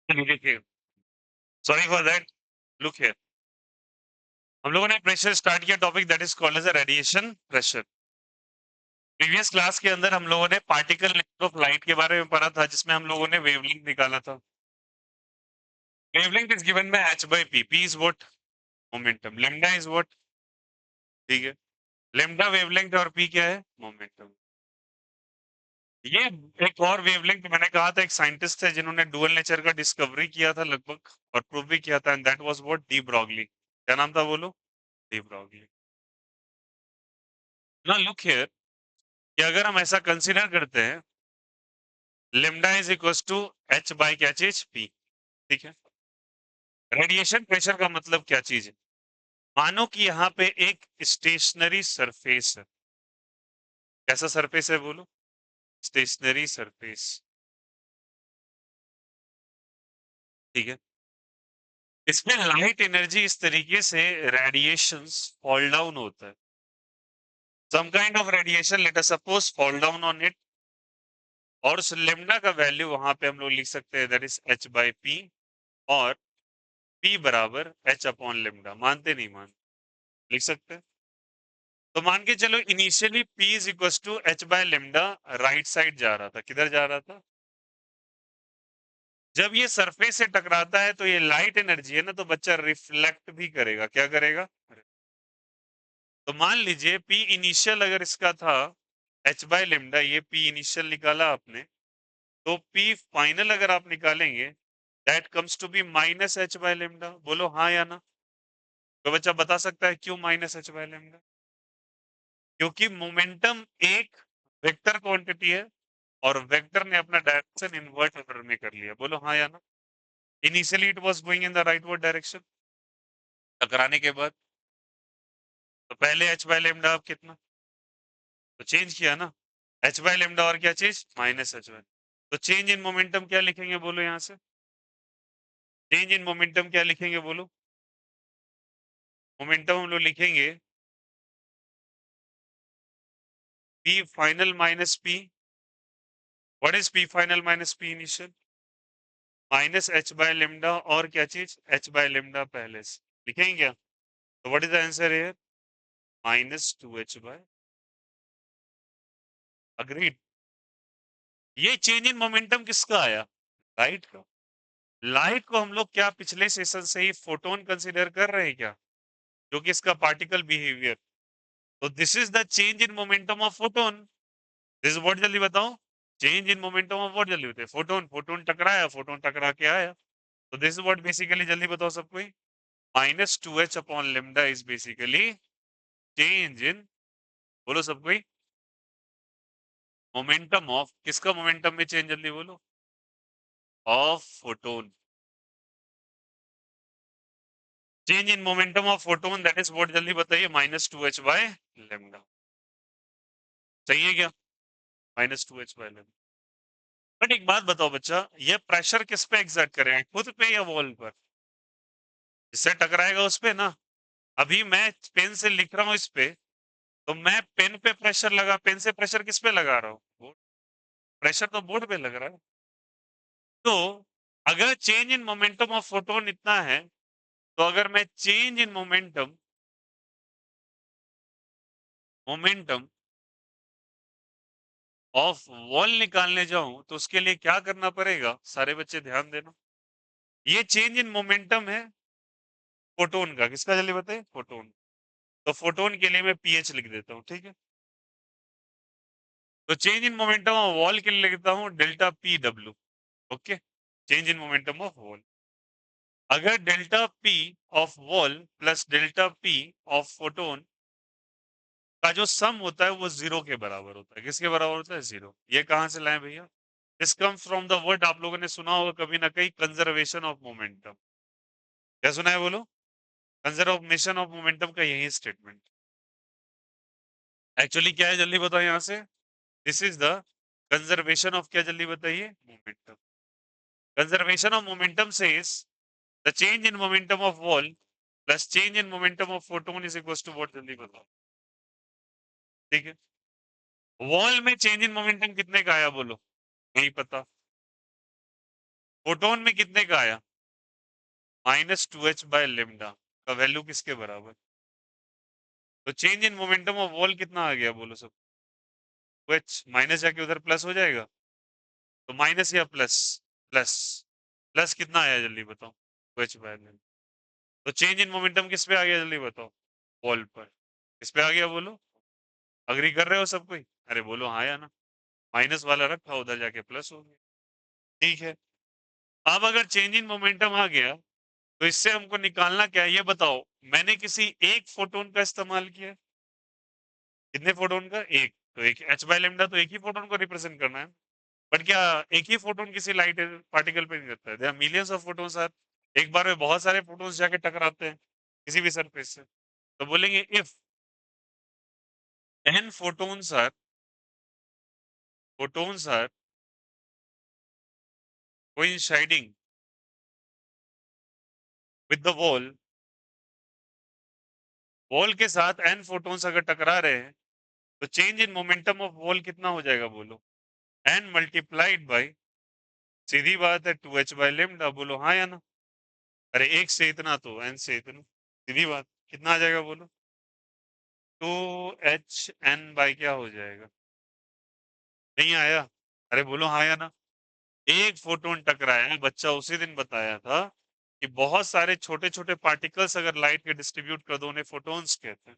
देखिए, sorry for that. Look here, हम लोगों ने प्रेशर स्टार्ट किया topic that is called as a radiation pressure. Previous class के अंदर हम लोगों ने पार्टिकल लेंथ ऑफ लाइट के बारे में पढ़ा था, जिसमें हम लोगों ने वेवलेंथ निकाला था। Wavelength is given by h by p। p is what? Momentum. Lambda is what? ठीक है, लैम्डा वेवलेंथ और p क्या है? मोमेंटम। ये एक और वेवलेंथ मैंने कहा था, एक साइंटिस्ट थे जिन्होंने डुअल नेचर का डिस्कवरी किया था लगभग, और प्रूव भी किया था, and that was what? De Broglie. क्या नाम था बोलो? De Broglie. ना लुक हियर, कि अगर हम ऐसा कंसीडर करते हैं, lambda is equal to h by क्या चीज? पी। ठीक है, रेडिएशन प्रेशर का मतलब क्या चीज है? मानो कि यहाँ पे एक स्टेशनरी सरफेस है। कैसा सरफेस है बोलो? Stationary surface. ठीक है, इसमें लाइट एनर्जी इस तरीके से रेडिएशंस फॉल डाउन होता है। Some kind of radiation let us suppose fall down on it, और उस लेमडा का वैल्यू वहां पे हम लोग लिख सकते हैं, that is H by P, और पी बराबर एच अपॉन लेमडा। मानते नहीं मानते? लिख सकते हैं। तो मान के चलो initially P is equal to h by lambda, right side जा रहा था। किधर जा रहा था? जब ये सरफेस से टकराता है तो ये लाइट एनर्जी है ना, तो बच्चा रिफ्लेक्ट भी करेगा। क्या करेगा? तो मान लीजिए P इनिशियल अगर इसका था एच बाय लेमडा, ये P इनिशियल निकाला आपने, तो P फाइनल अगर आप निकालेंगे, that comes to be minus h by lambda. बोलो हाँ या ना? तो बच्चा बता सकता है क्यों माइनस एच बाय लेमडा? क्योंकि मोमेंटम एक वेक्टर क्वांटिटी है, और वेक्टर ने अपना डायरेक्शन इनवर्ट ऑर्डर में कर लिया। बोलो हाँ या ना? Initially it was going in the rightward direction, टकराने के बाद। तो पहले एच बाय लेमडा अब कितना, तो चेंज किया ना, एच बाय लेमडा और क्या चीज? Minus h by. तो चेंज इन मोमेंटम क्या लिखेंगे बोलो? यहाँ से चेंज इन मोमेंटम क्या लिखेंगे बोलो? मोमेंटम हम लोग लिखेंगे P final minus P. What is P final minus P initial? Minus h by lambda और क्या चीज? एच बाय लेमडा पहले से लिखेंगे क्या? तो what is the answer here? Minus two h by. Agreed? ये चेंज इन मोमेंटम किसका आया? लाइट का। लाइट को हम लोग क्या पिछले सेशन से ही फोटोन कंसीडर कर रहे हैं क्या, जो कि इसका पार्टिकल बिहेवियर? तो this is the change in momentum of photon. This what, जल्दी बताओ? Change in momentum of what? जल्दी बताओ। फोटोन। फोटोन टकराया, फोटोन टकरा के आया। तो दिस इज व्हाट बेसिकली, जल्दी बताओ सबको। Minus two H upon lambda is basically change in, बोलो सबको, मोमेंटम ऑफ किसका? मोमेंटम में चेंज, जल्दी बोलो। Of photon. Change in momentum of photon that is what? जल्दी बताइए। Minus two h by lambda. सही है क्या? Minus two h by lambda. But एक बात बताओ बच्चा, ये प्रेशर किस पे एग्जर्ट करें, खुद पे या वॉल पर? इससे टकराएगा उस पे ना। अभी मैं पेन से लिख रहा हूं इस पे, तो मैं पेन पे प्रेशर लगा, पेन से प्रेशर किस पे लगा रहा हूँ? बोर्ड। प्रेशर तो बोर्ड पे लग रहा है। तो अगर change in momentum of photon इतना है, तो अगर मैं change in momentum, momentum of wall निकालने जाऊं, तो उसके लिए क्या करना पड़ेगा? सारे बच्चे ध्यान देना। ये चेंज इन मोमेंटम है फोटोन का। किसका? जल्दी बताइए। फोटोन। तो फोटोन के लिए मैं पीएच लिख देता हूं, ठीक है। तो change in momentum of wall के लिए लिखता हूं डेल्टा पी डब्ल्यू। Okay, change in momentum of wall. अगर delta p of wall plus delta p of photon का जो सम होता है वो जीरो के बराबर होता है। किसके बराबर होता है? जीरो। ये कहां से लाए भैया? This comes from the word, आप लोगों ने सुना होगा कभी ना कहीं, कंजर्वेशन ऑफ मोमेंटम। क्या सुना है बोलो? कंजर्वेशन ऑफ मोमेंटम का यही स्टेटमेंट एक्चुअली क्या है, जल्दी बताओ यहां से। This is the conservation of क्या? जल्दी बताइए। Momentum. Conservation of momentum says the change in momentum of wall plus change in momentum of photon is equal to what? जल्दी बताओ। ठीक है, वॉल में चेंज इन मोमेंटम कितने का आया बोलो? नहीं पता। फोटोन में कितने का आया? -2h/λ का वैल्यू किसके बराबर? तो change in momentum of wall कितना आ गया बोलो सब? 2h माइनस जाके उधर प्लस हो जाएगा, तो माइनस या प्लस? प्लस। प्लस कितना आया जल्दी बताओ? 2h/λ। तो चेंज इन मोमेंटम किस पे आ गया जल्दी बताओ? वॉल पर। किस पे आ गया बोलो? अग्री कर रहे हो सब कोई? अरे बोलो हाँ या ना। माइनस वाला रखा, उधर जाके प्लस हो गया। ठीक है, अब अगर चेंज इन मोमेंटम आ गया तो इससे हमको निकालना क्या है ये बताओ। मैंने किसी एक फोटोन का इस्तेमाल किया, कितने फोटोन का? एक। तो एक h/λ तो एक ही फोटोन को रिप्रेजेंट करना है। बट क्या एक ही फोटोन किसी लाइट पार्टिकल पे नहीं रहता है? There are millions of photons are, एक बार में बहुत सारे फोटोन्स जाके टकराते हैं किसी भी सरफेस से। तो बोलेंगे if n photons are coinciding with the wall के साथ n फोटोन्स अगर टकरा रहे हैं तो change in momentum of wall कितना हो जाएगा बोलो? n मल्टीप्लाइड बाई, सीधी बात है, 2h/λ। बोलो हाँ या ना? अरे एक से इतना तो n से इतना, सीधी बात। कितना आ जाएगा बोलो? 2hn/, क्या हो जाएगा? नहीं आया? अरे बोलो हाँ या ना? एक फोटोन टकराया है, बच्चा उसी दिन बताया था कि बहुत सारे छोटे छोटे पार्टिकल्स अगर लाइट के डिस्ट्रीब्यूट कर दो उन्हें फोटोन्स कहते हैं।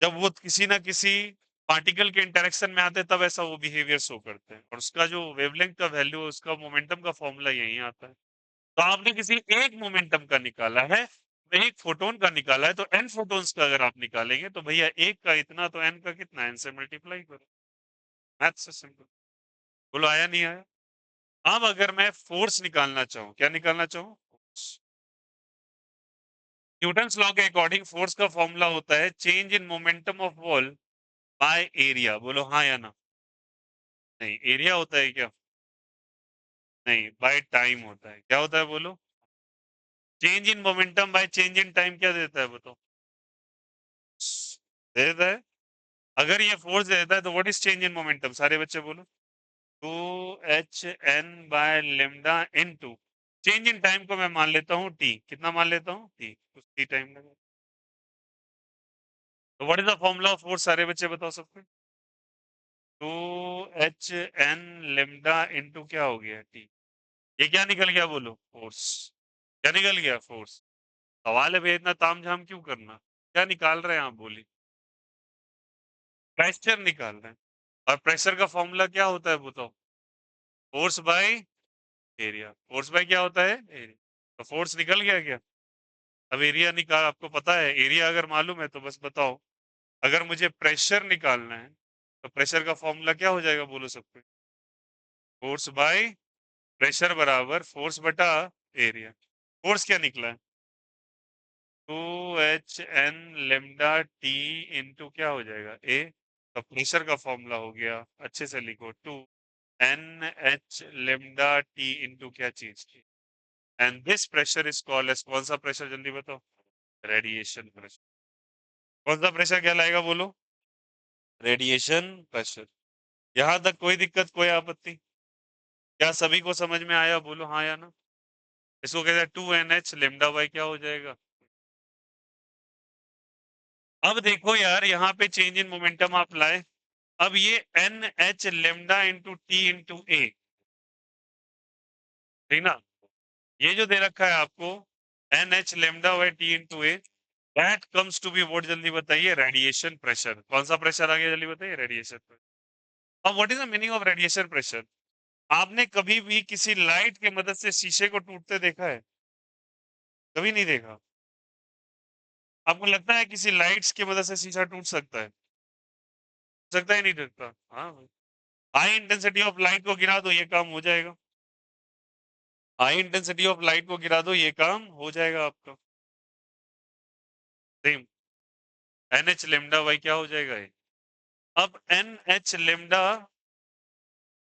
जब वो किसी ना किसी पार्टिकल के इंटरेक्शन में आते हैं तब ऐसा वो बिहेवियर शो करते हैं, और उसका जो वेवलेंथ का वैल्यू, उसका मोमेंटम का फॉर्मूला यही आता है। तो आपने किसी एक मोमेंटम का निकाला है, एक फोटोन का निकाला है, तो एन फोटोन्स का अगर आप निकालेंगे तो भैया एक का इतना तो एन का कितना, एन से मल्टीप्लाई करो। मैथ्स से सिंपल। बोलो आया नहीं आया? अब अगर मैं फोर्स निकालना चाहूं, क्या निकालना चाहूं? न्यूटन्स लॉ के अकॉर्डिंग फोर्स का फॉर्मूला होता है change in momentum of wall by area. बोलो हाँ या ना? नहीं, एरिया होता है क्या? नहीं, बाय टाइम होता है। क्या होता है बोलो? Change in momentum by change in time क्या देता है बताओ? दे देता है। अगर ये फोर्स दे देता है तो what is change in momentum? सारे बच्चे बोलो। 2hn/λ into change in time को मैं मान लेता हूँ t। कितना मान लेता हूँ? t। कुछ t टाइम लगा। तो what is the formula of force? सारे बच्चे बताओ सबको। 2hn/λ इनटू क्या हो गया? t। ये क्या निकल गया बोलो? फोर्स। क्या निकल गया? फोर्स। सवाल है भैया, इतना तामझाम क्यों करना? क्या निकाल रहे हैं आप बोली? प्रेशर निकाल रहे हैं। और प्रेशर का फॉर्मूला क्या होता है बताओ? Force by area. Force by क्या होता है? एरिया। तो फोर्स निकल गया क्या? अब एरिया निकाल, आपको पता है एरिया अगर मालूम है तो बस बताओ। अगर मुझे प्रेशर निकालना है तो प्रेशर का फॉर्मूला क्या हो जाएगा बोलो सबको? फोर्स बाय प्रेशर बराबर फोर्स बटा एरिया। फोर्स क्या निकला है? 2hn/λ इंटू क्या हो जाएगा? ए। तो प्रेशर का फॉर्मूला हो गया, अच्छे से लिखो, 2nh/λ इंटू क्या चीज की, and this pressure is called as, कौन सा प्रेशर जल्दी बताओ? Radiation pressure. कौन सा प्रेशर कहलाएगा बोलो? Radiation pressure. यहां तक कोई दिक्कत, कोई आपत्ति? क्या सभी को समझ में आया? बोलो हाँ या ना? इसको कहते हैं 2nh/λ क्या हो जाएगा? अब देखो यार, यहाँ पे चेंज इन मोमेंटम आप लाए। अब ये NH into t into a, ठीक ना? ये जो दे रखा है आपको NH/λ/T into a, that comes to be what? जल्दी बताइए। Radiation pressure. कौन सा प्रेशर आ गया जल्दी बताइए? Radiation pressure. अब what is the meaning of radiation pressure? आपने कभी भी किसी लाइट की मदद से शीशे को टूटते देखा है? कभी नहीं देखा? आपको लगता है किसी लाइट्स की मदद से शीशा टूट सकता है? सकता ही नहीं टूटता। हाँ, हाई इंटेंसिटी ऑफ लाइट को गिरा दो ये काम हो जाएगा। हाई इंटेंसिटी ऑफ लाइट को गिरा दो ये काम हो जाएगा आपका। सेम NH/λ क्या हो जाएगा ये? अब NH/λ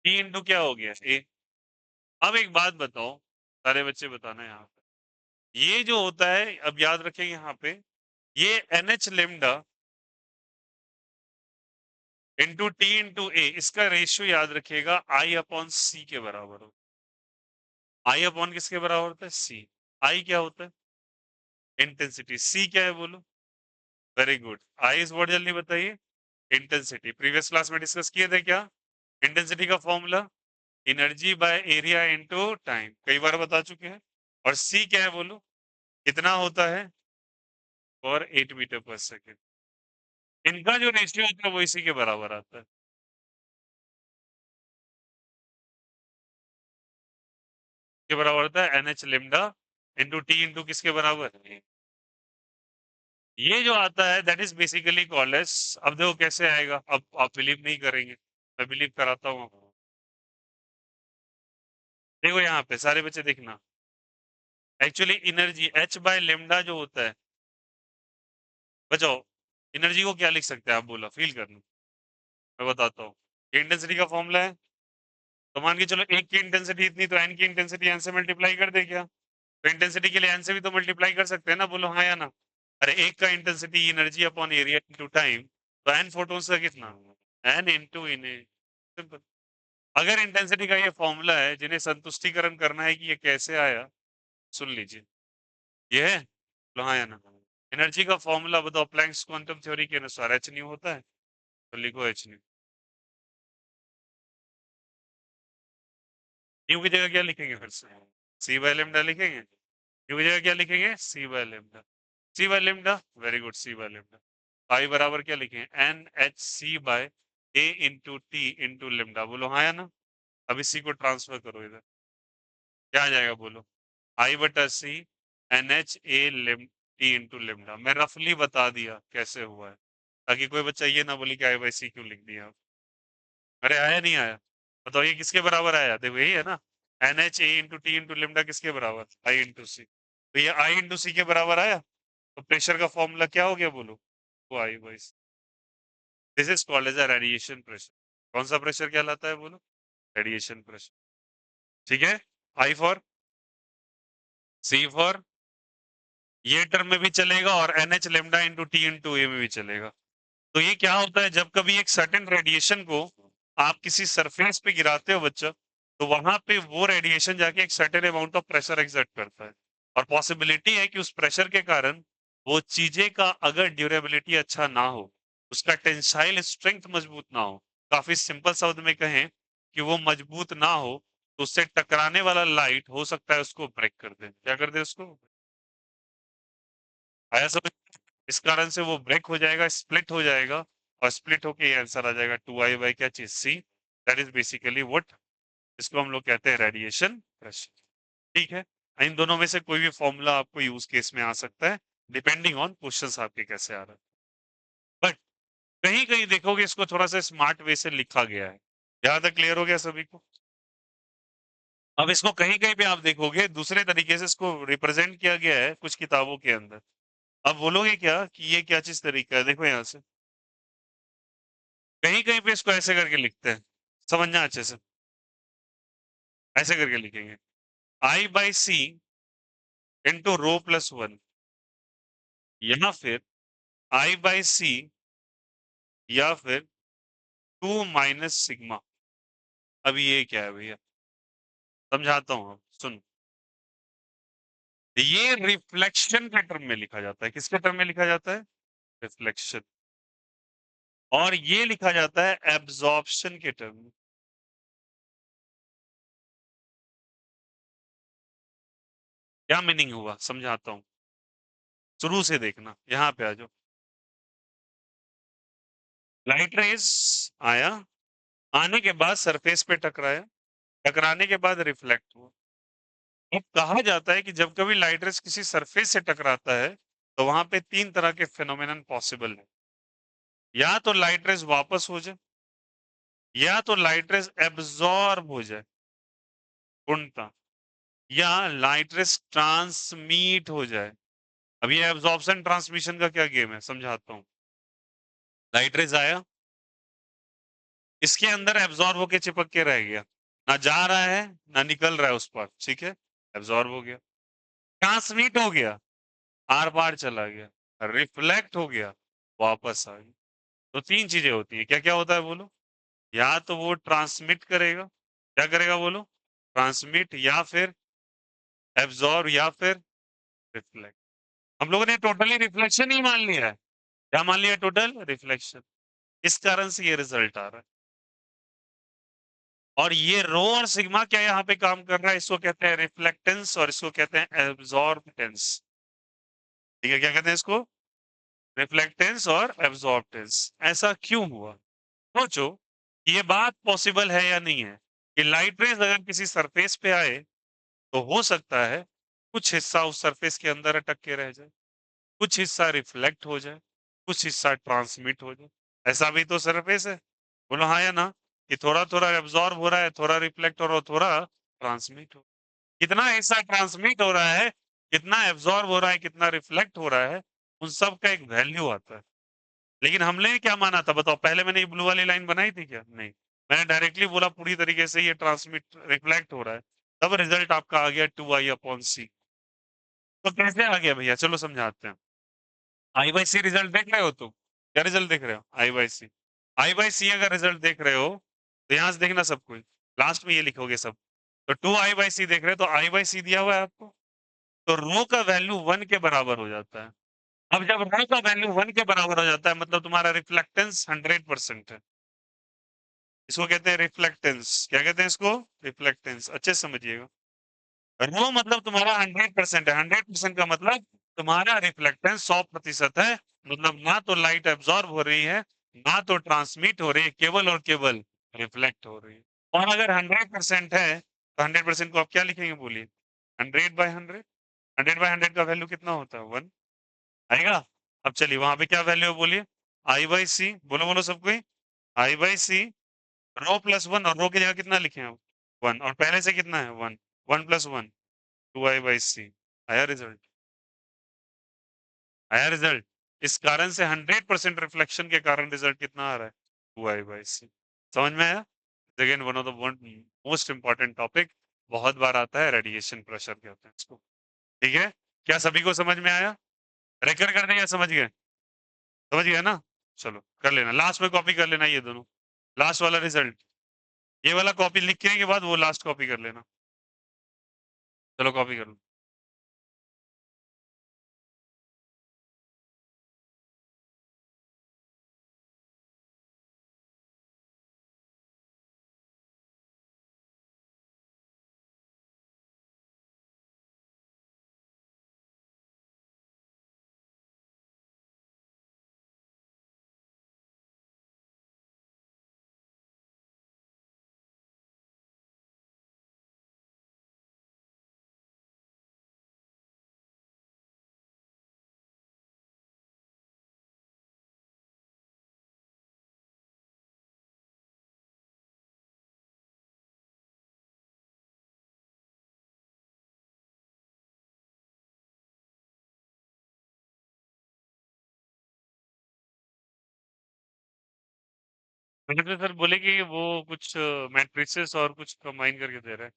टी इंटू क्या हो गया? ए। अब एक बात बताओ, सारे बच्चे बताना यहाँ पे, ये जो होता है, अब याद रखेंगे यहाँ पे, ये NH/λ इंटू टी इंटू ए, इसका रेशियो याद रखिएगा I/C के बराबर हो। आई अपॉन किसके बराबर होता है? सी। आई क्या होता है? इंटेंसिटी। सी क्या है बोलो? Very good. I is what, जल्दी बताइए? इंटेंसिटी। प्रीवियस क्लास में डिस्कस किए थे क्या इंटेंसिटी का formula? Energy by area into time, कई बार बता चुके हैं। और सी क्या है बोलो? कितना होता है? और 8 मीटर पर सेकेंड। इनका जो रेशियो होता है वो इसी के बराबर आता है। के बराबर होता है N H lambda into t into किसके बराबर? ये जो आता है that is basically called as, अब देखो कैसे आएगा, अब आप बिलीव नहीं करेंगे, मैं बिलीव कराता हूँ आपको। देखो यहाँ पे सारे बच्चे देखना, actually energy H by lambda जो होता है, बचाओ, एनर्जी को क्या लिख सकते हैं आप बोलो, फील करना, मैं बताता हूँ। इंटेंसिटी का फॉर्मूला है, तो मान के चलो एक की इंटेंसिटी इतनी, तो एन की इंटेंसिटी एन से मल्टीप्लाई कर दे क्या? तो इंटेंसिटी के लिए एन से भी तो मल्टीप्लाई कर सकते हैं ना, बोलो हाँ या ना? अरे एक का intensity energy upon area into time, तो एन फोटोन्स का कितना? N into n. सिंपल। अगर इंटेंसिटी का ये फॉर्मूला है, जिन्हें संतुष्टिकरण करना है कि ये कैसे आया, सुन लीजिए, ये है, बोलो हाँ या ना? एनर्जी का फॉर्मूला बताओ, प्लैंक्स क्वांटम थ्योरी के अनुसार एच न्यू होता है, तो लिखो एच न्यू। न्यू की जगह क्या लिखेंगे फिर से? सी बाय लेमडा लिखेंगे। न्यू की जगह क्या लिखेंगे? C by lambda. C by lambda, very good, c by lambda. I बराबर क्या लिखें? N H c by a into t into lambda, बोलो हाँ या ना? अब इसी को ट्रांसफर करो इधर, क्या आ जाएगा बोलो? आई बटा सी एन एच ए लेम टी इंटू लेमडा। मैं रफली बता दिया कैसे हुआ है, ताकि कोई बच्चा ये ना बोले कि आई बाई सी क्यों लिख दिया। अरे आया नहीं आया? बताओ ये किसके बराबर आया? देखो यही है ना, n h a into t into lambda किसके बराबर? I into c. तो ये आई इंटू सी के बराबर आया, तो प्रेशर का फॉर्मूला क्या हो गया बोलो? वो I by c. This is called as a radiation pressure. कौन सा प्रेशर कहलाता है बोलो? Radiation pressure. ठीक है। आई फॉर, सी फॉर, ये टर्म में भी चलेगा, और N H lambda into t into a में भी चलेगा। तो ये क्या होता है, जब कभी एक सर्टेन रेडिएशन को आप किसी सरफेस पे गिराते हो बच्चा, तो वहां पे वो रेडिएशन जाके एक certain amount of pressure exert करता है, और पॉसिबिलिटी है कि उस प्रेशर के कारण वो चीजें का अगर ड्यूरेबिलिटी अच्छा ना हो, उसका टेंसाइल स्ट्रेंथ मजबूत ना हो, काफी सिंपल शब्द में कहें कि वो मजबूत ना हो, तो उससे टकराने वाला लाइट हो सकता है उसको ब्रेक कर दे। क्या कर दे उसको? आया समझ? इस कारण से वो ब्रेक हो जाएगा, स्प्लिट हो जाएगा, और स्प्लिट होके ये आंसर आ जाएगा 2i बाई क्या चीज? सी। दैट इज बेसिकली व्हाट, इसको हम लोग कहते हैं रेडिएशन प्रेशर। ठीक है। इन दोनों में से कोई भी फॉर्मूला आपको यूज केस में आ सकता है, डिपेंडिंग ऑन क्वेश्चंस आपके कैसे आ रहे हैं। बट कहीं कहीं देखोगे इसको थोड़ा सा स्मार्ट वे से लिखा गया है। यहाँ तक क्लियर हो गया सभी को? अब इसको कहीं कहीं पे आप देखोगे दूसरे तरीके से इसको रिप्रेजेंट किया गया है कुछ किताबों के अंदर। अब बोलोगे क्या कि ये क्या चीज तरीका है? देखो यहाँ से कहीं कहीं पे इसको ऐसे करके लिखते हैं, समझना अच्छे से, ऐसे करके लिखेंगे, I by c into rho plus one, या फिर आई बाई सी, या फिर टू माइनस सिग्मा। अब ये क्या है भैया, समझाता हूं, अब सुन। ये रिफ्लेक्शन के टर्म में लिखा जाता है, किसके टर्म में लिखा जाता है? रिफ्लेक्शन। और ये लिखा जाता है एब्जॉर्प्शन के टर्म में। क्या मीनिंग हुआ समझाता हूं, शुरू से देखना, यहां पे आ जाओ। लाइट रेज आया, आने के बाद सरफेस पे टकराया, टकराने के बाद रिफ्लेक्ट हुआ। अब कहा जाता है कि जब कभी लाइट रेज किसी सरफेस से टकराता है, तो वहां पे तीन तरह के फिनोमेनन पॉसिबल है। या तो लाइट रेज वापस हो जाए, या तो लाइट रेज एब्जॉर्ब हो जाए पूर्णतः, या लाइट रेज ट्रांसमीट हो जाए। अब ये एब्जॉर्प्शन ट्रांसमिशन का क्या गेम है, समझाता हूं। लाइट रेज आया, इसके अंदर एब्जॉर्ब होके चिपक के रह गया, ना जा रहा है ना निकल रहा है उस पर, ठीक है, एब्जॉर्ब हो गया। ट्रांसमिट हो गया, आर पार चला गया। रिफ्लेक्ट हो गया, वापस आ गया। तो तीन चीजें होती है, क्या क्या होता है बोलो? या तो वो ट्रांसमिट करेगा, क्या करेगा बोलो? ट्रांसमिट, या फिर एब्जॉर्ब या फिर रिफ्लेक्ट। हम लोगों ने टोटली रिफ्लेक्शन ही मान लिया है। क्या मान लिया? Total reflection. इस कारण से ये रिजल्ट आ रहा है। और ये रो और सिग्मा क्या यहाँ पे काम कर रहा है? इसको कहते हैं रिफ्लेक्टेंस और इसको कहते हैं एब्जॉर्बटेंस। ठीक है, क्या कहते हैं इसको? रिफ्लेक्टेंस और एब्जॉर्बटेंस। ऐसा क्यों हुआ? सोचो, ये बात पॉसिबल है या नहीं है कि लाइट रेज अगर किसी सरफेस पे आए तो हो सकता है कुछ हिस्सा उस सरफेस के अंदर अटक के रह जाए, कुछ हिस्सा रिफ्लेक्ट हो जाए, कुछ हिस्सा ट्रांसमिट हो जाए। ऐसा भी तो सरफेस है। बोलो हाँ या ना? कि थोड़ा थोड़ा एब्जॉर्ब हो रहा है, थोड़ा रिफ्लेक्ट हो रहा है, थोड़ा ट्रांसमिट हो। कितना हिस्सा ट्रांसमिट हो रहा है, कितना एब्जॉर्ब हो रहा है, कितना रिफ्लेक्ट हो रहा है, उन सब का एक वैल्यू आता है। लेकिन हमने क्या माना था बताओ? पहले मैंने ये ब्लू वाली लाइन बनाई थी क्या? नहीं, मैंने डायरेक्टली बोला पूरी तरीके से ये ट्रांसमिट रिफ्लेक्ट हो रहा है। तब रिजल्ट आपका आ गया 2i/c। तो कैसे आ गया भैया? चलो समझाते हैं। i/c रिजल्ट देख रहे हो तुम? क्या रिजल्ट देख रहे हो? i/c। i/c अगर रिजल्ट देख रहे हो तो यहां से देखना सब कोई, लास्ट में ये लिखोगे सब। तो 2i/c देख रहे हो तो i/c दिया हुआ है आपको, तो रो का वैल्यू 1 के बराबर हो जाता है। अब जब रो का वैल्यू 1 के बराबर हो जाता है मतलब तुम्हारा रिफ्लेक्टेंस 100% है। इसको कहते हैं रिफ्लेक्टेंस। क्या कहते हैं इसको? रिफ्लेक्टेंस। अच्छे से समझिएगा। रो मतलब तुम्हारा 100% है। 100% का मतलब तुम्हारा रिफ्लेक्टेंस 100% है। मतलब ना तो लाइट एब्जॉर्ब हो रही है, ना तो ट्रांसमिट हो रही है, केवल और केवल रिफ्लेक्ट हो रही है। और अगर 100% है तो 100% को आप क्या लिखेंगे बोलिए? 100/100। 100/100 का वैल्यू कितना होता है? 1 आएगा। अब चलिए वहां पे क्या वैल्यू है बोलिए? i/c। बोलो बोलो सब कोई। i/c रो प्लस 1, और रो की जगह कितना लिखे हैं? 1। और पहले से कितना है? 1। 1 + 1 2i/c। आया रिजल्ट? आया रिजल्ट? इस कारण से 100% रिफ्लेक्शन के कारण रिजल्ट कितना आ रहा है? 2i/c। समझ में आया? Again one of the most important topic, बहुत बार आता है, रेडिएशन प्रेशर कहते हैं इसको। ठीक है, क्या सभी को समझ में आया? रेकॉर्ड कर देंगे, समझ गए? समझ गए ना? चलो कर लेना, लास्ट में कॉपी कर लेना ये दोनों, लास्ट वाला रिजल्ट। ये वाला कॉपी लिखने के बाद वो लास्ट कॉपी कर लेना। चलो कॉपी कर लो। मैंने तो सर बोले कि वो कुछ मैट्रिसेस और कुछ कंबाइन करके दे रहे हैं।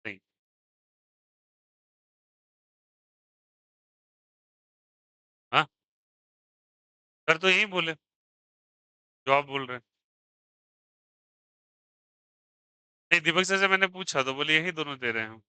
नहीं। हाँ, सर तो यही बोले जो आप बोल रहे हैं। नहीं, दीपक सर से मैंने पूछा तो बोले यही दोनों दे रहे हैं हम।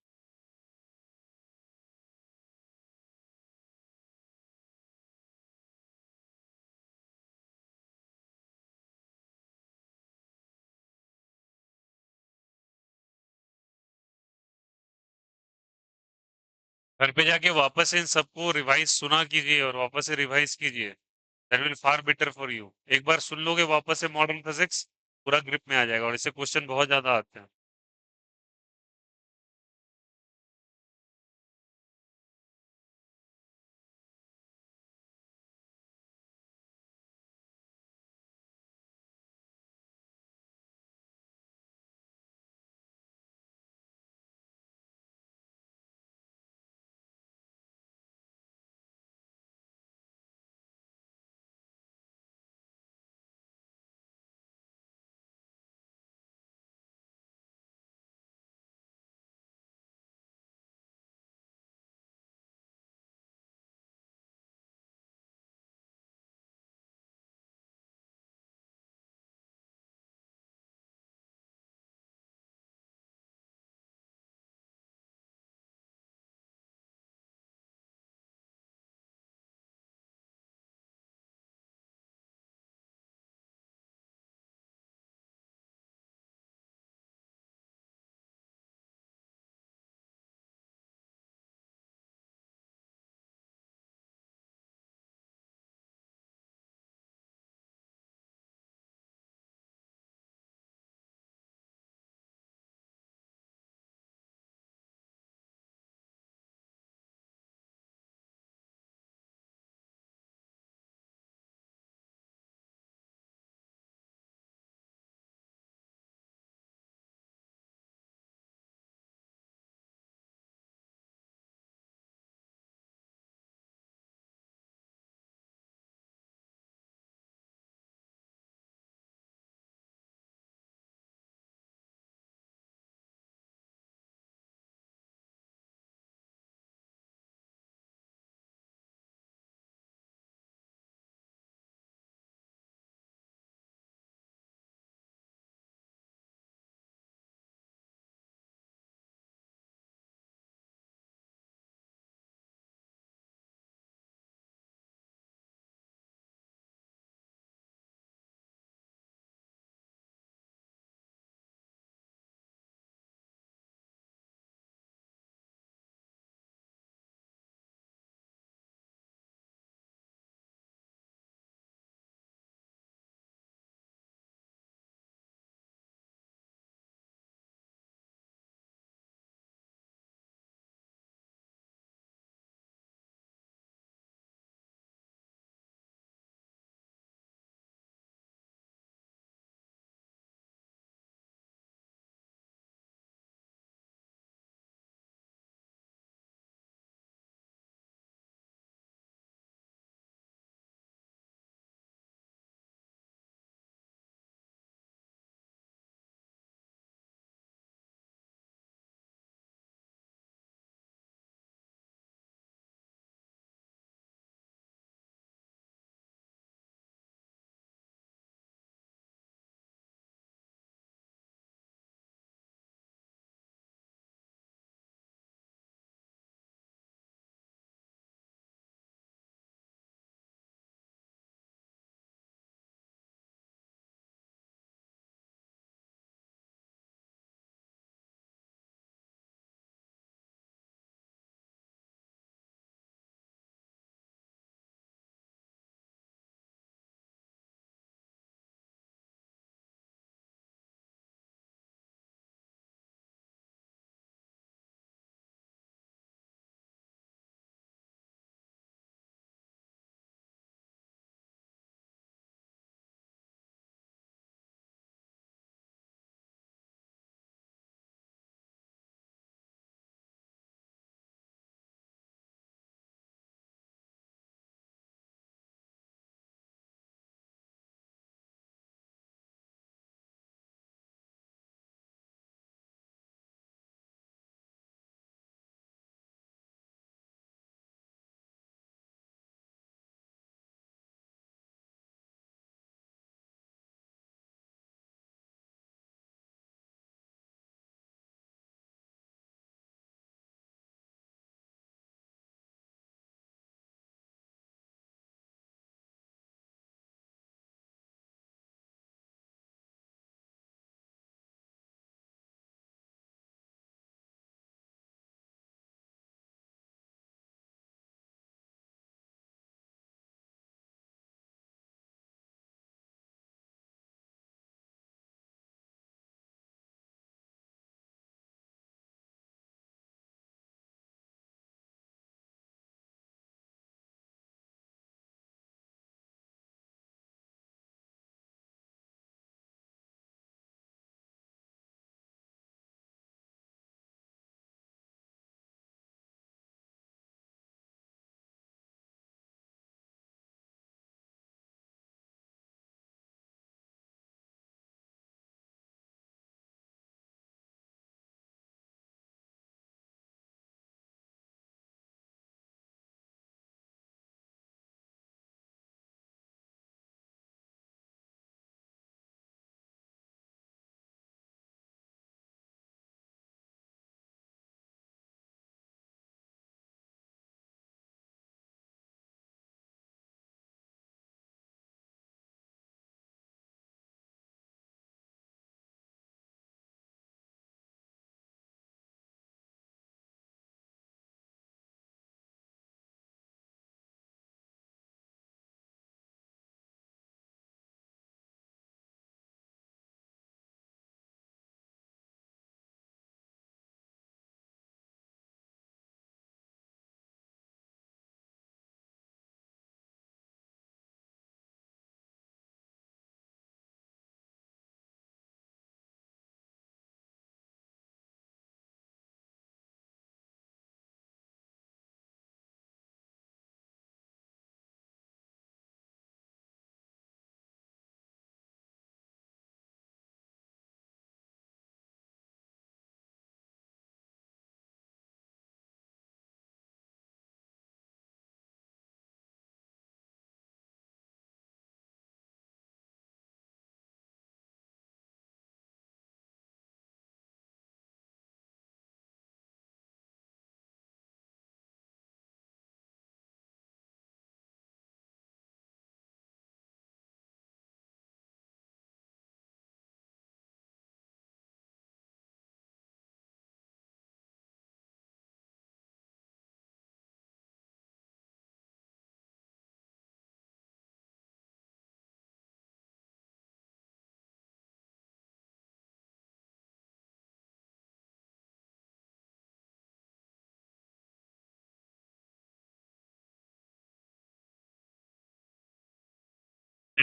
घर पे जाके वापस इन सबको रिवाइज सुना कीजिए और वापस से रिवाइज कीजिए। That will far better for you. एक बार सुन लोगे वापस से मॉडर्न फिजिक्स, पूरा ग्रिप में आ जाएगा, और इससे क्वेश्चन बहुत ज्यादा आते हैं।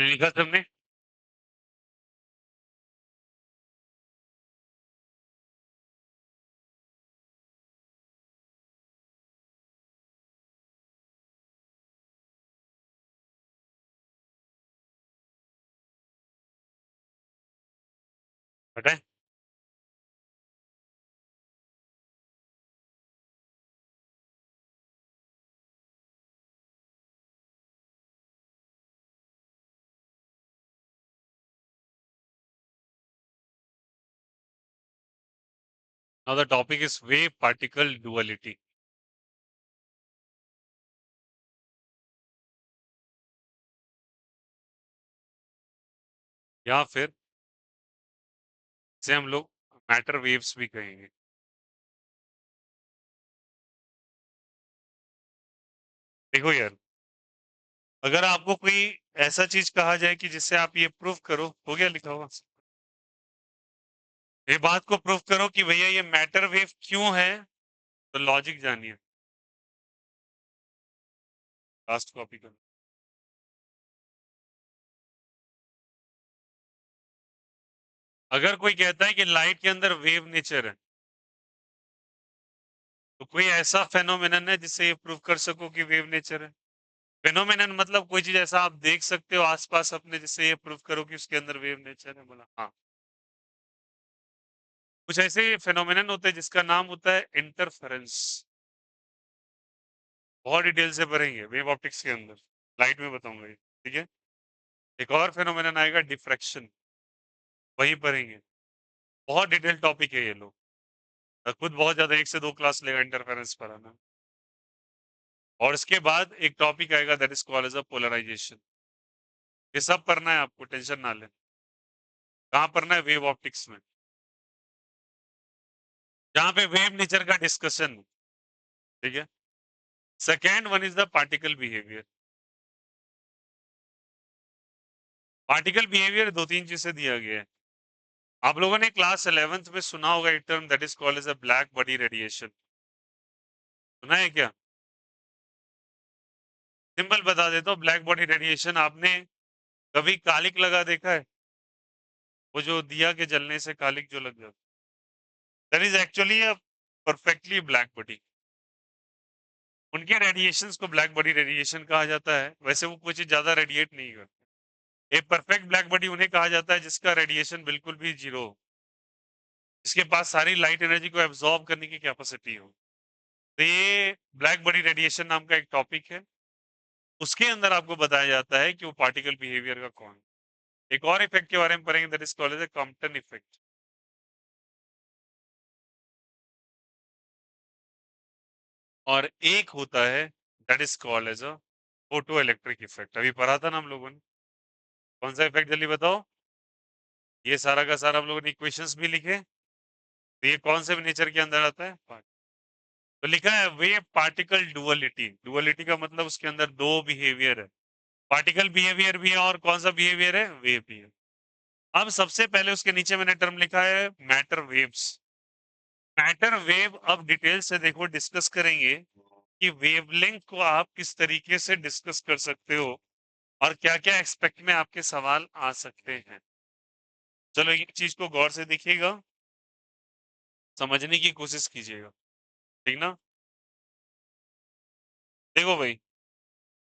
लिखा तुमने? बताएं? Now the topic is wave particle duality. या फिर इसे हम लोग मैटर वेव्स भी कहेंगे। देखो यार, अगर आपको कोई ऐसा चीज कहा जाए कि जिससे आप ये प्रूव करो, हो गया लिखा हुआ, ये बात को प्रूव करो कि भैया ये मैटर वेव क्यों है, तो लॉजिक जानिए। लास्ट कॉपी करो। अगर कोई कहता है कि लाइट के अंदर वेव नेचर है, तो कोई ऐसा फेनोमेनन है जिससे ये प्रूव कर सको कि वेव नेचर है? फेनोमेनन मतलब कोई चीज ऐसा आप देख सकते हो आसपास अपने, जिससे ये प्रूव करो कि उसके अंदर वेव नेचर है? बोला हाँ। कुछ ऐसे फेनोमेनन होते हैं जिसका नाम होता है इंटरफेरेंस। बहुत डिटेल से पढ़ेंगे वेव ऑप्टिक्स के अंदर, लाइट में बताऊंगा ये, ठीक है। एक और फेनोमेनन आएगा डिफ्रैक्शन, वही पढ़ेंगे। बहुत डिटेल टॉपिक है ये लोग, खुद बहुत ज्यादा 1 से 2 क्लास लेगा इंटरफेरेंस पढ़ाना। और इसके बाद एक टॉपिक आएगा that is called as a polarisation. ये सब पढ़ना है आपको, टेंशन ना लें। कहाँ पढ़ना है? वेव ऑप्टिक्स में, जहाँ पे वेव नेचर का डिस्कशन, ठीक है। Second one is the particle behaviour. Particle behaviour 2-3 चीज से दिया गया है। आप लोगों ने क्लास 11th में सुना होगा एक term that is called as a black body radiation, सुना है क्या? सिंपल बता देता हूँ, ब्लैक बॉडी रेडिएशन, आपने कभी कालिक लगा देखा है? वो जो दिया के जलने से कालिक जो लग जाता, that is actually a perfectly black body. उनके रेडिएशंस को ब्लैक बॉडी रेडिएशन कहा जाता है। वैसे वो कुछ ज्यादा रेडिएट नहीं करते। एक परफेक्ट ब्लैक बॉडी उन्हें कहा जाता है जिसका रेडिएशन बिल्कुल भी जीरो हो, जिसके पास सारी लाइट एनर्जी को एब्जॉर्ब करने की कैपेसिटी हो। तो ये ब्लैक बॉडी रेडिएशन नाम का एक टॉपिक है। उसके अंदर आपको बताया जाता है कि वो पार्टिकल बिहेवियर का कौन। एक और इफेक्ट के बारे में पढ़ेंगे that is called as Compton effect. और एक होता है that is called as a photo electric effect. अभी पढ़ा था ना हम लोगों ने, कौन सा इफेक्ट जल्दी बताओ। ये सारा का सारा हम लोगों ने इक्वेशंस भी लिखे, तो ये कौन से नेचर के अंदर आता है? तो लिखा है वे पार्टिकल डुअलिटी। डुअलिटी का मतलब उसके अंदर दो बिहेवियर है, पार्टिकल बिहेवियर भी है और कौन सा बिहेवियर है? वेव भी है। अब सबसे पहले उसके नीचे मैंने टर्म लिखा है मैटर वेव्स। मैटर वेव, अब डिटेल से देखो, डिस्कस करेंगे कि वेवलेंथ को आप किस तरीके से डिस्कस कर सकते हो और क्या क्या एक्सपेक्ट में आपके सवाल आ सकते हैं। चलो एक चीज को गौर से देखिएगा, समझने की कोशिश कीजिएगा, ठीक ना। देखो भाई,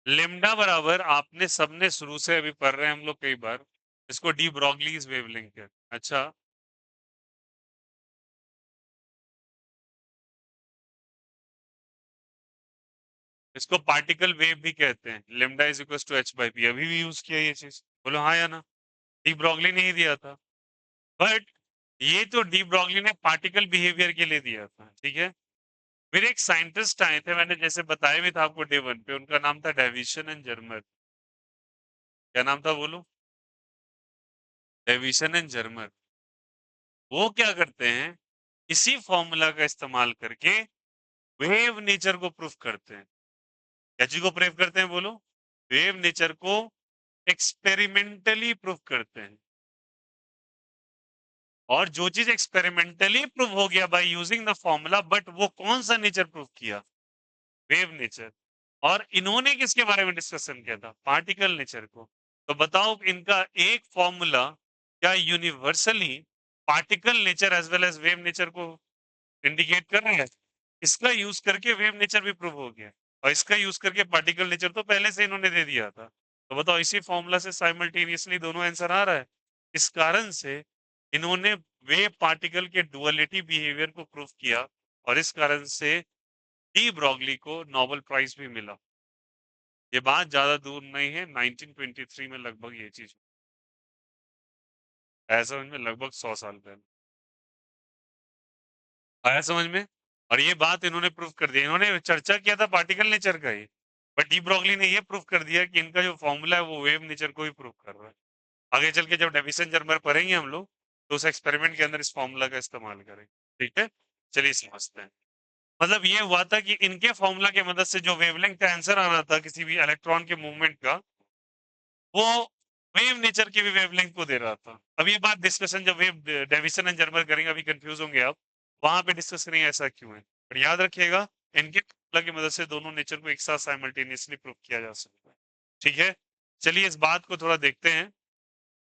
लेमडा बराबर, आपने सबने शुरू से अभी पढ़ रहे हैं हम लोग कई बार, इसको डी ब्रॉगलीज वेवलेंथ है। अच्छा, इसको पार्टिकल वेव भी कहते हैं। Lambda is equal to h by p, अभी भी यूज किया ये चीज, बोलो हाँ या ना। डी ब्रॉगली ने ही दिया था, बट ये तो डी ब्रॉगली ने पार्टिकल बिहेवियर के लिए दिया था, ठीक है। फिर एक साइंटिस्ट आए थे, मैंने जैसे बताया भी था आपको डे 1 पे, उनका नाम था डेविसन एंड जर्मर। क्या नाम था बोलो? Davisson and Germer. वो क्या करते हैं, इसी फॉर्मूला का इस्तेमाल करके वेव नेचर को प्रूफ करते हैं। क्या चीज को प्रूफ करते हैं बोलो? वेव नेचर को एक्सपेरिमेंटली प्रूफ करते हैं। और जो चीज एक्सपेरिमेंटली प्रूव हो गया by using the formula, but वो कौन सा नेचर प्रूव किया? Wave nature. और इन्होंने किसके बारे में डिस्कशन किया था? पार्टिकल नेचर को। तो बताओ इनका एक फॉर्मूला क्या universally particle nature as well as wave nature को इंडिकेट कर रहा है? इसका यूज करके वेव नेचर भी प्रूव हो गया और इसका यूज करके पार्टिकल नेचर तो पहले से इन्होंने दे दिया था। तो बताओ इसी फॉर्मूला से साइमल्टेनियसली दोनों आंसर आ रहा है। इस कारण से इन्होंने वेव पार्टिकल के डुअलिटी बिहेवियर को प्रूव किया और इस कारण से डी ब्रॉगली को नोबेल प्राइज भी मिला। ये बात ज्यादा दूर नहीं है, 1923 में लगभग ये चीज आया समझ में, लगभग 100 साल पहले आया समझ में। और ये बात इन्होंने प्रूव कर दिया, इन्होंने चर्चा किया था पार्टिकल नेचर का ही, बट डी ब्रॉगली ने ये प्रूव कर दिया कि इनका जो फॉर्मूला है वो वेव नेचर को ही प्रूव कर रहा है। आगे चल के जब डेविसन जर्मर पढ़ेंगे हम लोग तो उस एक्सपेरिमेंट के अंदर इस फॉर्मूला का इस्तेमाल करेंगे। ठीक है, चलिए समझते हैं। मतलब ये हुआ था कि इनके फॉर्मूला की मदद से जो वेवलेंथ का आंसर आ रहा था किसी भी इलेक्ट्रॉन के मूवमेंट का, वो वेव नेचर की भी वेवलेंथ को दे रहा था। अब ये बात डिस्कशन जब वेव डेविसन एंड जर्मर करेंगे, अभी कंफ्यूज होंगे आप, वहां पे डिस्कस करेंगे ऐसा क्यों है। पर याद रखिएगा इनके फॉर्मूला की मदद से दोनों नेचर को एक साथ साइमल्टेनियसली प्रूव किया जा सकता है। ठीक है, चलिए इस बात को थोड़ा देखते हैं।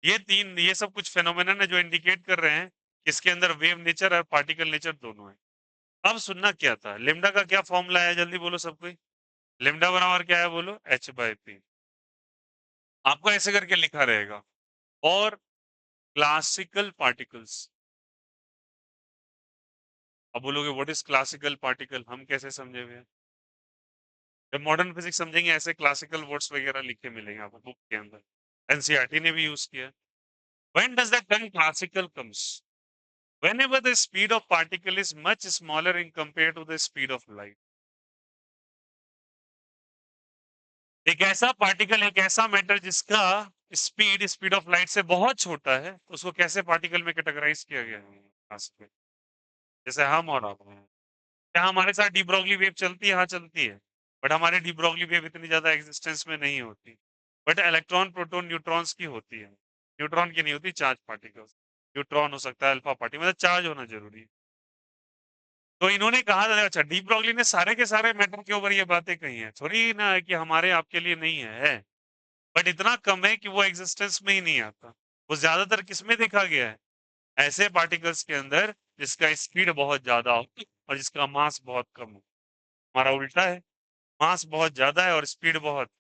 ये सब कुछ फेनोमेनन है जो इंडिकेट कर रहे हैं कि इसके अंदर वेव नेचर और पार्टिकल नेचर दोनों है। अब सुनना क्या था, लिम्डा का क्या फॉर्मूला है, जल्दी बोलो सब कोई। लिम्डा बराबर क्या है बोलो, h/p। आपको ऐसे करके लिखा रहेगा। और क्लासिकल पार्टिकल्स, अब बोलोगे व्हाट इज क्लासिकल पार्टिकल, हम कैसे समझे हुए हैं? जब मॉडर्न फिजिक्स समझेंगे ऐसे क्लासिकल वर्ड्स वगैरह लिखे मिलेंगे आपको बुक के अंदर, एनसीईआरटी ने भी यूज किया। When does the term classical comes? whenever the speed of particle is much smaller in compared to the speed of light। एक ऐसा पार्टिकल, एक ऐसा मैटर जिसका स्पीड स्पीड ऑफ लाइट से बहुत छोटा है, उसको कैसे पार्टिकल में कैटेगराइज किया गया है? classical। जैसे हम और आप हैं, क्या हमारे साथ डी ब्रॉगली वेव चलती है? हाँ चलती है, बट हमारे डी ब्रॉगली वेव इतनी ज्यादा एग्जिस्टेंस में नहीं होती। बट इलेक्ट्रॉन प्रोटॉन न्यूट्रॉन्स की होती है, न्यूट्रॉन की नहीं होती, चार्ज पार्टिकल्स। न्यूट्रॉन हो सकता है, अल्फा पार्टिकल, मतलब चार्ज होना जरूरी है। तो इन्होंने कहा था, अच्छा डी ब्रॉगली ने सारे के सारे मैटर के ऊपर ये बातें कही हैं, थोड़ी ना है कि हमारे आपके लिए नहीं है, बट इतना कम है कि वो एग्जिस्टेंस में ही नहीं आता। वो ज्यादातर किसमें देखा गया है? ऐसे पार्टिकल्स के अंदर जिसका स्पीड बहुत ज्यादा हो और जिसका मास बहुत कम हो। हमारा उल्टा है, मास बहुत ज्यादा है और स्पीड बहुत।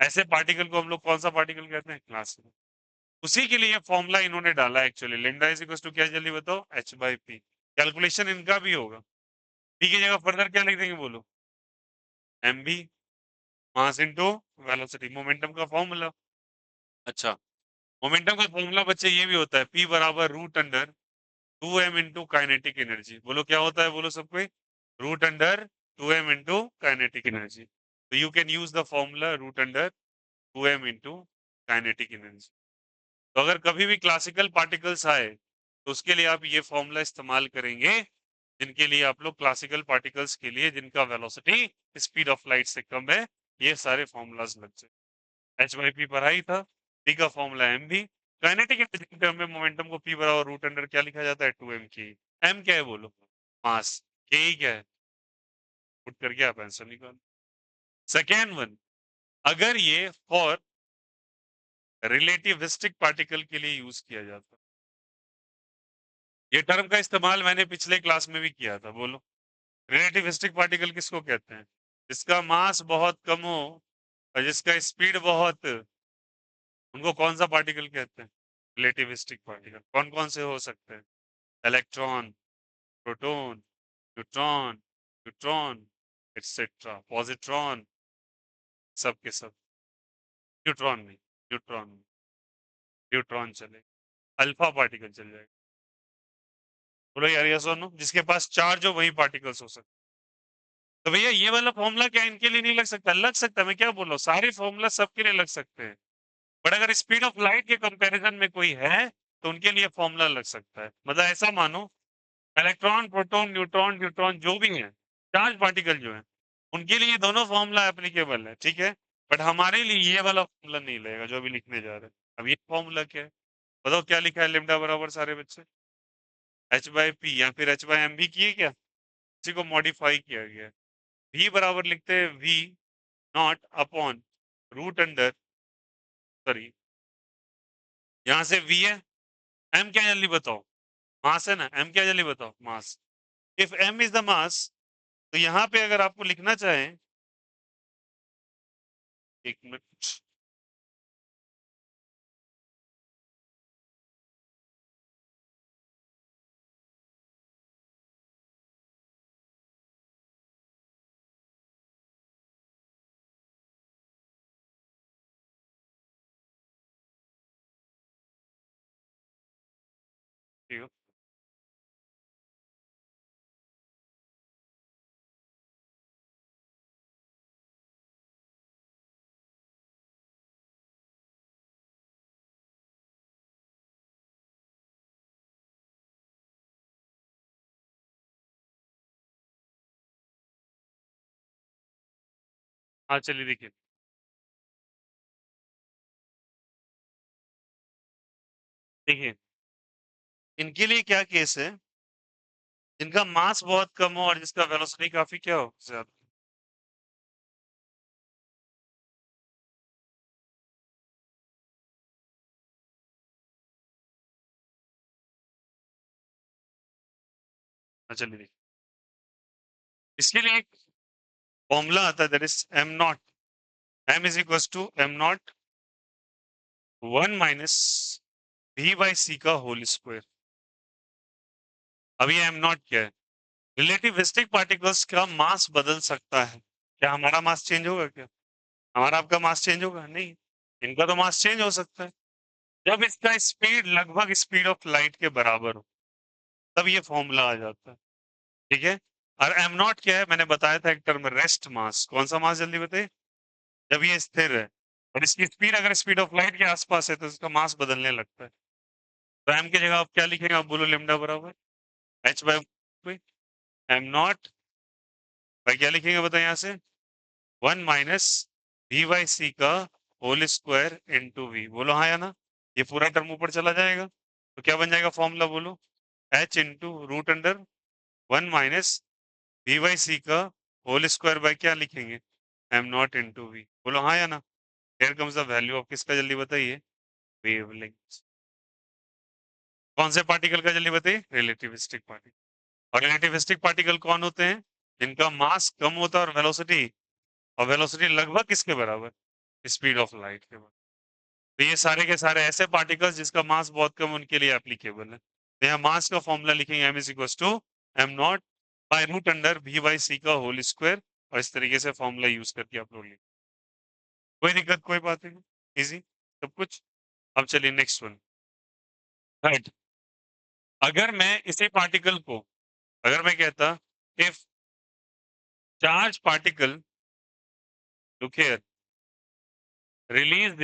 ऐसे पार्टिकल को हम लोग कौन सा पार्टिकल कहते हैं? क्लासिकल। उसी के लिए फॉर्मूला इन्होंने डाला actually, lambda is equal to क्या, जल्दी बताओ, h/p। कैलकुलेशन इनका भी होगा। पी की जगह फर्दर क्या लिख देंगे बोलो, mv, mass into velocity, momentum का फॉर्मूला। अच्छा, मोमेंटम का फॉर्मूला बच्चे ये भी होता है, p बराबर root under 2m into kinetic energy. बोलो क्या होता है, बोलो सब कोई, root under 2m into kinetic energy. तो you can use the formula root under 2m into kinetic energy. तो अगर कभी भी क्लासिकल पार्टिकल्स आए तो उसके लिए आप ये फॉर्मूला इस्तेमाल करेंगे, जिनके लिए आप लोग क्लासिकल पार्टिकल्स के लिए जिनका वेलोसिटी स्पीड ऑफ लाइट से कम है, ये सारे फॉर्मूलाज लग जाए। h/p पढ़ा ही था, p का फॉर्मूला m भी। काइनेटिक एनर्जी टर्म में मोमेंटम को p बराबर रूट अंडर क्या लिखा जाता है, 2m की। m क्या है बोलो, मास। k ही क्या है, पुट करके आप आंसर निकालो। सेकेंड वन, अगर ये फॉर रिलेटिविस्टिक पार्टिकल के लिए यूज किया जाता, ये टर्म का इस्तेमाल मैंने पिछले क्लास में भी किया था, बोलो रिलेटिविस्टिक पार्टिकल किसको कहते हैं? जिसका मास बहुत कम हो और जिसका स्पीड बहुत, उनको कौन सा पार्टिकल कहते हैं? Relativistic particle. कौन कौन से हो सकते हैं? Electron, proton, neutron, neutron etcetera, positron, सब के सब। न्यूट्रॉन नहीं, न्यूट्रॉन नहीं, न्यूट्रॉन चले, अल्फा पार्टिकल चल जाएगा। बोलो यार यस और नो, जिसके पास चार्ज हो वही पार्टिकल्स हो सकते। तो भैया ये वाला फॉर्मूला क्या इनके लिए नहीं लग सकता? लग सकता है, मैं क्या बोल रहा हूँ, सारे फॉर्मूला सबके लिए लग सकते हैं। बट अगर स्पीड ऑफ लाइट के कंपैरिजन में कोई है तो उनके लिए फॉर्मूला लग सकता है। मतलब ऐसा मानो, इलेक्ट्रॉन, प्रोटॉन, न्यूट्रॉन, न्यूट्रॉन जो भी है, चार्ज पार्टिकल जो है, उनके लिए दोनों फॉर्मूला एप्लीकेबल है, ठीक है। बट हमारे लिए ये वाला फॉर्मूला नहीं लगेगा जो अभी लिखने जा रहे हैं। अब ये फॉर्मूला क्या है बताओ, क्या लिखा है लिम्डा बराबर सारे बच्चे, h/p या फिर h/m भी किए क्या? इसी को मॉडिफाई किया गया है। v बराबर लिखते हैं v not upon root under sorry, यहाँ से v है, m क्या है जल्दी बताओ, मास है ना, m क्या है जल्दी बताओ, mass. If m is the mass, तो यहाँ पे अगर आपको लिखना चाहें, एक मिनट, ठीक है। हाँ चलिए देखिए, देखिए इनके लिए क्या केस है, जिनका मास बहुत कम हो और जिसका वेलोसिटी काफी क्या हो ज्यादा। हाँ चलिए देखिए, इसके लिए एक फॉर्मूला आता है, that is m not, m is equal to m not 1 - v by c का होल स्क्वायर। अब ये m नॉट क्या है, रिलेटिविस्टिक पार्टिकल्स का मास बदल सकता है, क्या हमारा मास चेंज होगा क्या, हमारा आपका मास चेंज होगा नहीं, इनका तो मास चेंज हो सकता है। जब इसका स्पीड लगभग स्पीड ऑफ लाइट के बराबर हो, तब ये फॉर्मूला आ जाता है, ठीक है। और एम नॉट क्या है, मैंने बताया था एक टर्म, रेस्ट मास, कौन सा मास जल्दी बताइए, जब ये स्थिर है और इसकी स्पीड अगर स्पीड ऑफ लाइट के आसपास है तो इसका मास बदलने लगता है। तो एम की जगह आप क्या लिखेंगे, आप बोलो लेमडा बराबर H by M not by क्या लिखेंगे बताए यहाँ से, 1 - v बाई सी का होल स्क्वायर इंटू वी, बोलो हाँ या ना, ये पूरा टर्म ऊपर चला जाएगा, तो क्या बन जाएगा फॉर्मूला बोलो, h into root under 1 - v by c का होल स्क्वायर बाई क्या लिखेंगे, एम नॉट इंटू वी, बोलो हाँ या ना। Here comes the value of किसका जल्दी बताइए, वेवलेंथ। कौन से पार्टिकल का जल्दी बताइए, रिलेटिविस्टिक पार्टिकल। और रिलेटिविस्टिक पार्टिकल कौन होते हैं, जिनका मास कम होता है और वेलोसिटी, और वेलोसिटी लगभग किसके बराबर, स्पीड ऑफ लाइट के बराबर। तो ये सारे के सारे ऐसे पार्टिकल्स जिसका मास बहुत कम, उनके लिए एप्लीकेबल है। तो यहाँ मास का फॉर्मूला लिखेंगे, m is equal to m not by root under v by c का होल स्क्वायर, और इस तरीके से फॉर्मूला यूज करके आप लोग लिखें, कोई दिक्कत कोई बात नहीं, इजी सब कुछ। अब चलिए नेक्स्ट वन, थर्ड। अगर मैं इसी पार्टिकल को, अगर मैं कहता if charge particle look here release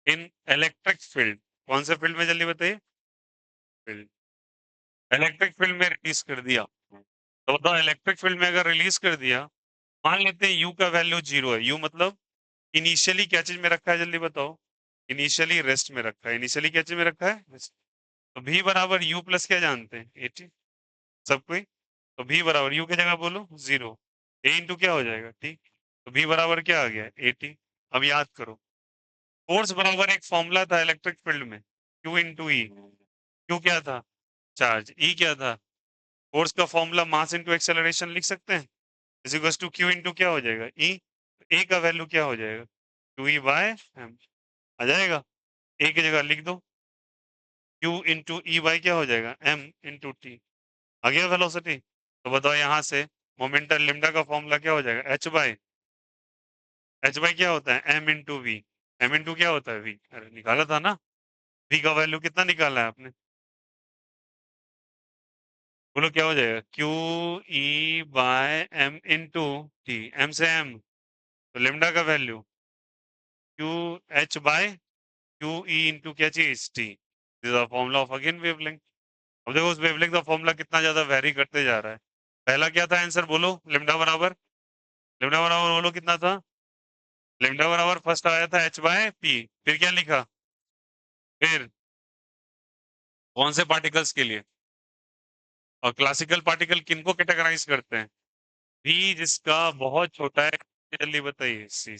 in electric field, कौन से फील्ड में जल्दी बताइए, फील्ड, इलेक्ट्रिक फील्ड में रिलीज कर दिया, तो बताओ इलेक्ट्रिक फील्ड में अगर रिलीज कर दिया, मान लेते हैं यू का वैल्यू 0 है, यू मतलब इनिशियली क्या चीज में रखा है जल्दी बताओ, इनिशियली रेस्ट में रखा है, इनिशियली क्या चीज में रखा है rest। तो v बराबर u प्लस क्या जानते हैं 80, सब कोई, तो v बराबर u की जगह बोलो 0, a इंटू क्या हो जाएगा t, तो v बराबर क्या आ गया 80। अब याद करो, फोर्स बराबर एक फॉर्मूला था इलेक्ट्रिक फील्ड में, q इंटू ई, q क्या था चार्ज, e क्या था फोर्स का फॉर्मूला, मास इंटू एक्सेलरेशन लिख सकते हैं, is equal to q into क्या हो जाएगा e, a का वैल्यू क्या हो जाएगा क्यू ई बाय एम, आ जाएगा, a की जगह लिख दो q इंटू ई बाई क्या हो जाएगा m इंटू टी, आ गया वेलोसिटी। तो बताओ यहाँ से मोमेंटम लिम्डा का फॉर्मूला क्या हो जाएगा, h बाई क्या होता है m into v, m into क्या होता है v, अरे निकाला था ना, v का वैल्यू कितना निकाला है आपने, बोलो क्या हो जाएगा q e by m into t, m से m, तो लिम्डा का value q h by q e into क्या चीज t, this is the formula of again wavelength. अब देखो उस वेवलेंथ का फॉर्मूला कितना ज्यादा वेरी करते जा रहा है, पहला क्या था आंसर बोलो, लिम्डा बराबर, लिम्डा बराबर बोलो कितना था, लिम्डा बराबर फर्स्ट आया था h बाय p, फिर क्या लिखा, फिर कौन से पार्टिकल्स के लिए, और क्लासिकल पार्टिकल किनको कैटेगराइज करते हैं, v जिसका बहुत छोटा है, जल्दी बताइए सी,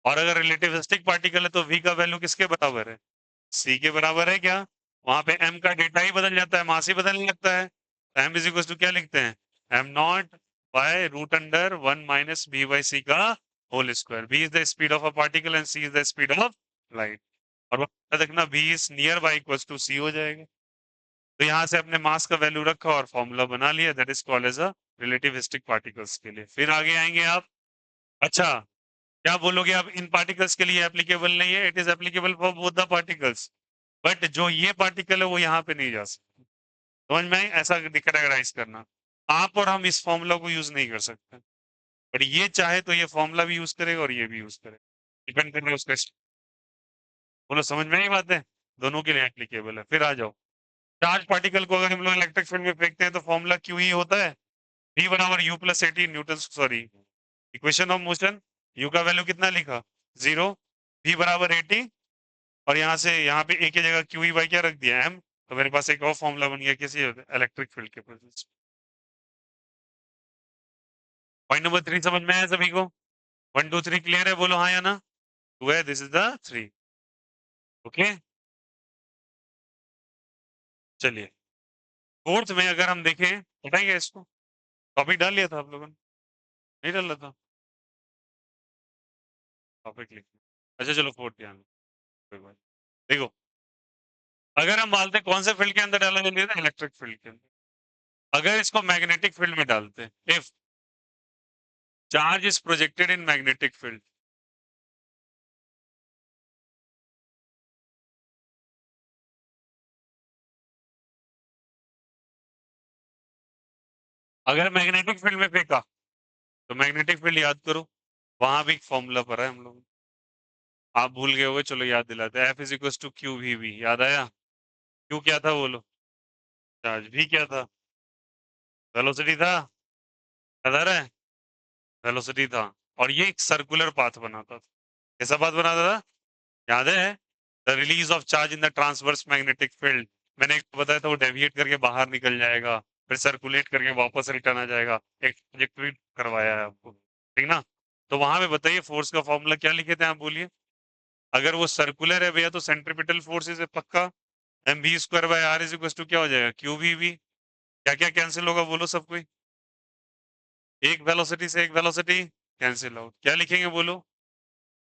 और अगर रिलेटिविस्टिक पार्टिकल है तो v का वैल्यू किसके बराबर है? c के बराबर है क्या? वहां पे m का डेटा ही बदल जाता है, मास ही बदलने लगता है। m इज इक्वल टू क्या लिखते हैं? m not by root under 1 minus b by c का whole square. v is the speed of a particle and c is the speed of light. और वहां देखना v इज near by equal to c हो जाएगा। तो यहाँ से अपने मास का वैल्यू रखा और फॉर्मूला बना लिया, that is called as a relativistic particles के लिए। फिर आगे आएंगे आप। अच्छा, क्या बोलोगे आप इन पार्टिकल्स के लिए एप्लीकेबल नहीं है? It is applicable for both the particles, but जो ये पार्टिकल है वो यहाँ पे नहीं जा सकता। समझ में आई? ऐसा कैटेगराइज करना। आप और हम इस फॉर्मूला को यूज नहीं कर सकते, बट ये चाहे तो ये फॉर्मूला भी यूज करेगा और ये भी यूज करेगा, डिपेंड कर रहा है उसका। बोलो समझ में नहीं बात है? दोनों के लिए एप्लीकेबल है। फिर आ जाओ। चार्ज पार्टिकल को अगर हम लोग इलेक्ट्रिक फील्ड में फेंकते हैं तो फॉर्मूला क्यू ही होता है, v बराबर u plus 18 Newton, sorry equation of motion. u का वैल्यू कितना लिखा? 0। v बराबर 80, और यहाँ से यहाँ पे a की जगह क्यू ई बाई क्या रख दिया? m। तो मेरे पास एक और फॉर्मूला बन गया किसी इलेक्ट्रिक फील्ड के प्रेजेंस। पॉइंट नंबर 3 समझ में आया सभी को? 1 2 3 क्लियर है? बोलो हाँ या ना। 2 है, दिस इज द 3। ओके, चलिए फोर्थ में अगर हम देखें, बताएंगे इसको। टॉपिक डाल लिया था आप लोगों ने? नहीं डाला था टॉपिक लिख। अच्छा चलो फोर्थ ध्यान, कोई बात। देखो, अगर हम डालते कौन से फील्ड के अंदर डाला गया था? इलेक्ट्रिक फील्ड के अंदर। अगर इसको मैग्नेटिक फील्ड में डालते, if charge is projected in magnetic field, अगर मैग्नेटिक फील्ड में फेंका तो मैग्नेटिक फील्ड याद करो, वहां भी एक फॉर्मूला पर है हम लोग। आप भूल गए होगे, चलो याद दिलाते हैं। F is equal to Q v b, याद आया? क्यू क्या था बोलो? चार्ज। भी क्या था? वेलोसिटी था। याद आ रहा है? वेलोसिटी था। और ये एक सर्कुलर पाथ बनाता था। कैसा पाथ बनाता था? याद है? The release of charge in the transverse magnetic field. मैंने एक बताया था, वो डेविएट करके बाहर निकल जाएगा, फिर सर्कुलेट करके वापस रिटर्न आ जाएगा। एक ट्रैजेक्टोरी करवाया है आपको, ठीक ना? तो वहां पे बताइए फोर्स का फॉर्मूला क्या लिखे थे आप, बोलिए। अगर वो सर्कुलर है भैया तो सेंट्रीपिटल फोर्स इज पक्का m b square by are is equal to क्या हो जाएगा? Q v b. क्या क्या कैंसिल होगा बोलो सब कोई? एक वेलोसिटी से एक वेलोसिटी कैंसिल आउट। क्या लिखेंगे बोलो?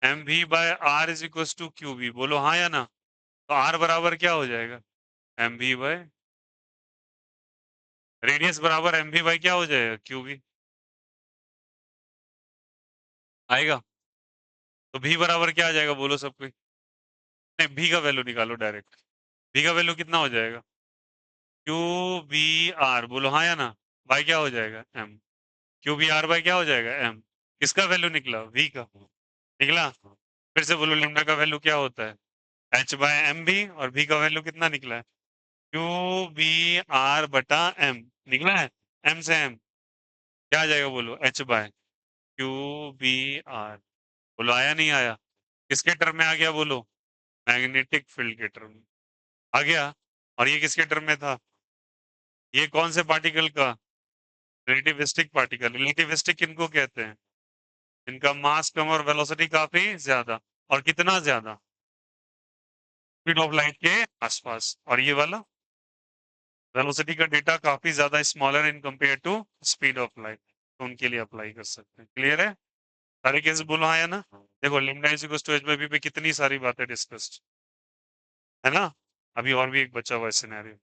M V by are is equal to Q V. बोलो हाँ या ना। तो आर बराबर क्या हो जाएगा? एम वी बाय रेडियस बराबर एम वी बाय क्या हो जाएगा? क्यू वी आएगा। तो भी बराबर क्या आ जाएगा बोलो सब कोई? नहीं, भी का वैल्यू निकालो डायरेक्ट। भी का वैल्यू कितना हो जाएगा? Q B R. बोलो हाँ या ना। बाय क्या हो जाएगा? M. Q B R by क्या हो जाएगा? एम। किसका वैल्यू निकला? वी का निकला। फिर से बोलो, लेमडा का वैल्यू क्या होता है? एच बाय एम बी, और भी का वैल्यू कितना निकला है? क्यू बी आर बटा एम। निकला है? एम से एम क्या आ जाएगा बोलो? H by Q B R. बोलो आया नहीं आया? किसके टर्म में आ गया बोलो? मैग्नेटिक फील्ड के टर्म में आ गया। और ये किसके टर्म में था? ये कौन से पार्टिकल का? Relativistic particle. रिलेटिविस्टिक किनको कहते हैं? इनका मास कम और वेलोसिटी काफी ज्यादा। और कितना ज्यादा? स्पीड ऑफ लाइट के आसपास। और ये वाला वेलोसिटी का डेटा काफी ज्यादा smaller in compare to speed of light, तो उनके लिए अप्लाई कर सकते हैं। क्लियर है? सारे केस बोलो हाँ है ना। देखो lambda is equal to h by v पे कितनी सारी बातें डिस्कस्ड है ना। अभी और भी एक बचा हुआ है सिनेरियो,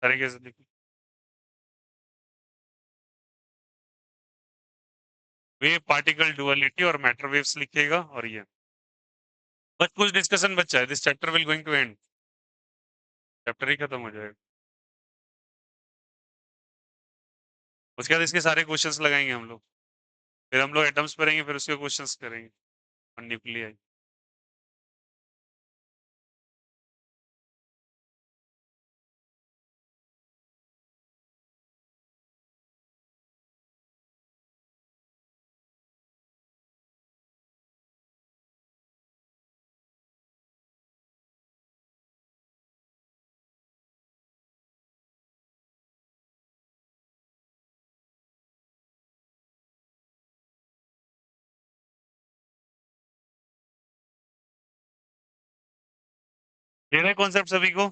सारे केस देखो। वे पार्टिकल डुअलिटी और मैटर वेव्स लिखेगा, और ये बस कुछ डिस्कशन बचा है। This chapter will going to end, chapter ही खत्म हो जाएगा। उसके बाद इसके सारे क्वेश्चंस लगाएंगे हम लोग, फिर हम लोग एटम्स पढ़ेंगे, फिर उसके क्वेश्चंस करेंगे और न्यूक्लियाई। ये रहे कॉन्सेप्ट सभी को?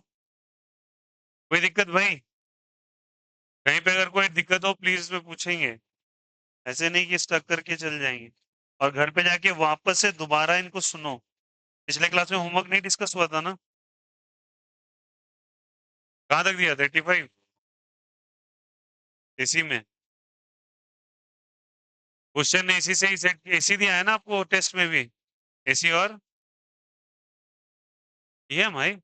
कोई दिक्कत भाई? कहीं पे अगर कोई दिक्कत हो प्लीज इसमें पूछेंगे, ऐसे नहीं कि स्टक करके चल जाएंगे। और घर पे जाके वापस से दोबारा इनको सुनो। पिछले क्लास में होमवर्क नहीं डिस्कस हुआ था ना? कहाँ तक दिया था? 85? इसी में क्वेश्चन एसी से ही सेट, एसी दिया है ना आपको टेस्ट में भी? एसी और ईएम भाई,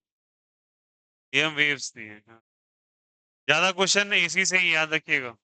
ईएम वेव्स दिए हैं। हाँ। ज्यादा क्वेश्चन एसी से ही याद रखिएगा।